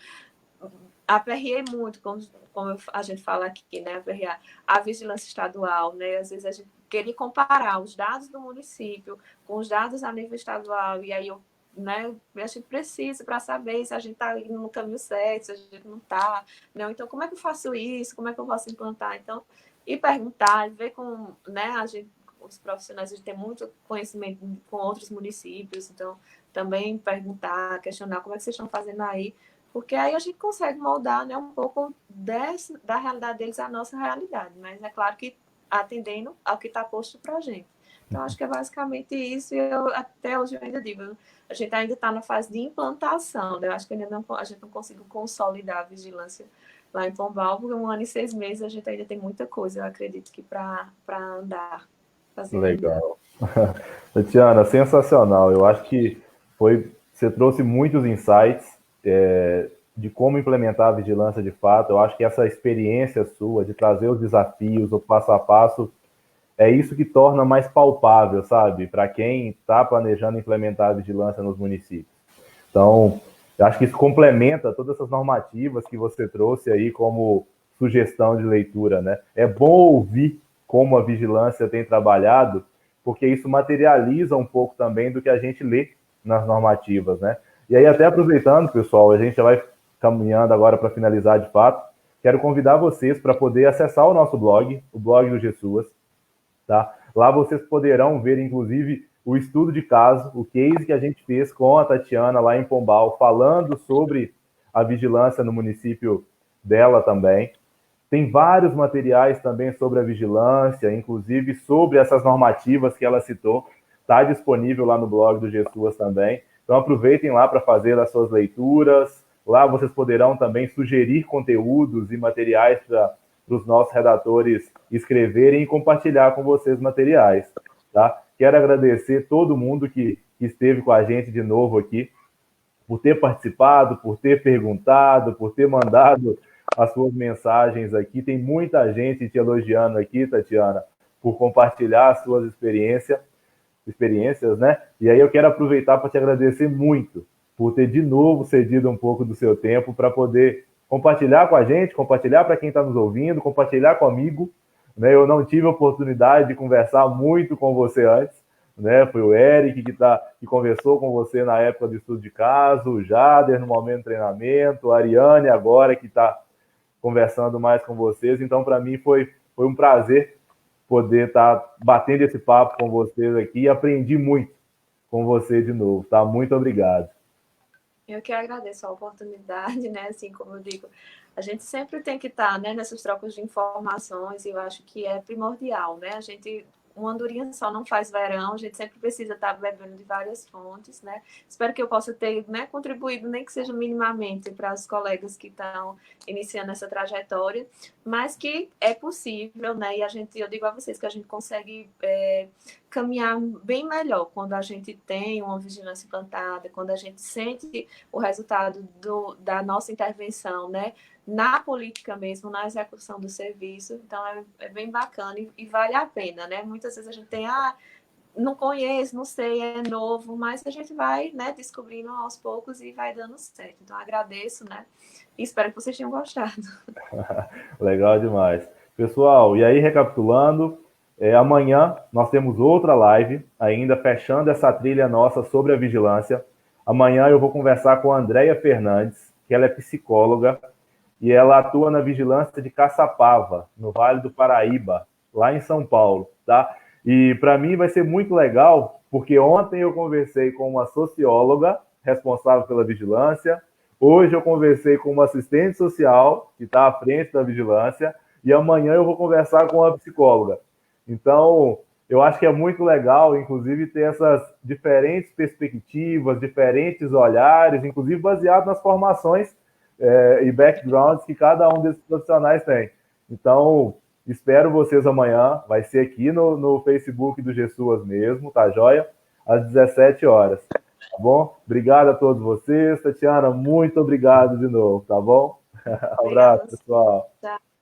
aperriei muito, como a gente fala aqui, né? Aperrear a vigilância estadual, né? Às vezes a gente queria comparar os dados do município com os dados a nível estadual, e aí eu, né, a gente precisa para saber se a gente está indo no caminho certo, se a gente não está, né? Então, como é que eu faço isso? Como é que eu posso implantar? Então, e perguntar, ver com, né, a gente, os profissionais, a gente tem muito conhecimento com outros municípios, então, também perguntar, questionar como é que vocês estão fazendo aí, porque aí a gente consegue moldar, né, um pouco da realidade deles à nossa realidade, mas é claro que atendendo ao que está posto para a gente. Então, acho que é basicamente isso, e até hoje eu ainda digo, a gente ainda está na fase de implantação, né? Eu acho que ainda não, a gente não conseguiu consolidar a vigilância lá em Pombal, porque 1 ano e 6 meses a gente ainda tem muita coisa, eu acredito que para andar, fazer andar. Legal. Tatiana, sensacional. Eu acho que você trouxe muitos insights de como implementar a vigilância de fato. Eu acho que essa experiência sua de trazer os desafios, o passo a passo, é isso que torna mais palpável, sabe? Para quem está planejando implementar a vigilância nos municípios. Então, eu acho que isso complementa todas essas normativas que você trouxe aí como sugestão de leitura, né? É bom ouvir como a vigilância tem trabalhado, porque isso materializa um pouco também do que a gente lê nas normativas, né? E aí, até aproveitando, pessoal, a gente já vai caminhando agora para finalizar de fato, quero convidar vocês para poder acessar o nosso blog, o blog do GSUAS, tá? Lá vocês poderão ver, inclusive, o estudo de caso, o case que a gente fez com a Tatiana lá em Pombal, falando sobre a vigilância no município dela também. Tem vários materiais também sobre a vigilância, inclusive sobre essas normativas que ela citou. Está disponível lá no blog do GSUAS também. Então aproveitem lá para fazer as suas leituras. Lá vocês poderão também sugerir conteúdos e materiais para os nossos redatores escreverem e compartilhar com vocês materiais. Tá? Quero agradecer todo mundo que esteve com a gente de novo aqui, por ter participado, por ter perguntado, por ter mandado as suas mensagens aqui. Tem muita gente te elogiando aqui, Tatiana, por compartilhar as suas experiências, né? E aí eu quero aproveitar para te agradecer muito por ter de novo cedido um pouco do seu tempo para poder compartilhar com a gente, compartilhar para quem está nos ouvindo, compartilhar comigo, né? Eu não tive a oportunidade de conversar muito com você antes, né? Foi o Eric que conversou com você na época do estudo de caso, o Jader no momento do treinamento, a Ariane agora que está conversando mais com vocês. Então, para mim, foi um prazer poder estar batendo esse papo com vocês aqui e aprendi muito com você de novo, tá? Muito obrigado. Eu que agradeço a oportunidade, né? Assim como eu digo, a gente sempre tem que estar, né, nessas trocas de informações, e eu acho que é primordial, né? A gente uma andorinha só não faz verão, a gente sempre precisa estar bebendo de várias fontes, né? Espero que eu possa ter, né, contribuído, nem que seja minimamente, para os colegas que estão iniciando essa trajetória, mas que é possível, né? E eu digo a vocês que a gente consegue caminhar bem melhor quando a gente tem uma vigilância implantada, quando a gente sente o resultado da nossa intervenção, né? Na política mesmo, na execução do serviço. Então, é bem bacana e vale a pena, né? Muitas vezes a gente tem, não conheço, não sei, é novo, mas a gente vai, né, descobrindo aos poucos e vai dando certo. Então, agradeço, né? E espero que vocês tenham gostado. Legal demais. Pessoal, e aí, recapitulando, amanhã nós temos outra live, ainda fechando essa trilha nossa sobre a vigilância. Amanhã eu vou conversar com a Andréia Fernandes, que ela é psicóloga, e ela atua na vigilância de Caçapava, no Vale do Paraíba, lá em São Paulo, tá? E para mim vai ser muito legal, porque ontem eu conversei com uma socióloga responsável pela vigilância, hoje eu conversei com uma assistente social que está à frente da vigilância, e amanhã eu vou conversar com uma psicóloga. Então, eu acho que é muito legal, inclusive, ter essas diferentes perspectivas, diferentes olhares, inclusive baseado nas formações e backgrounds que cada um desses profissionais tem. Então, espero vocês amanhã, vai ser aqui no Facebook do GESUAS mesmo, tá joia? Às 17 horas, tá bom? Obrigado a todos vocês. Tatiana, muito obrigado de novo, tá bom? Abraço, pessoal. Tchau.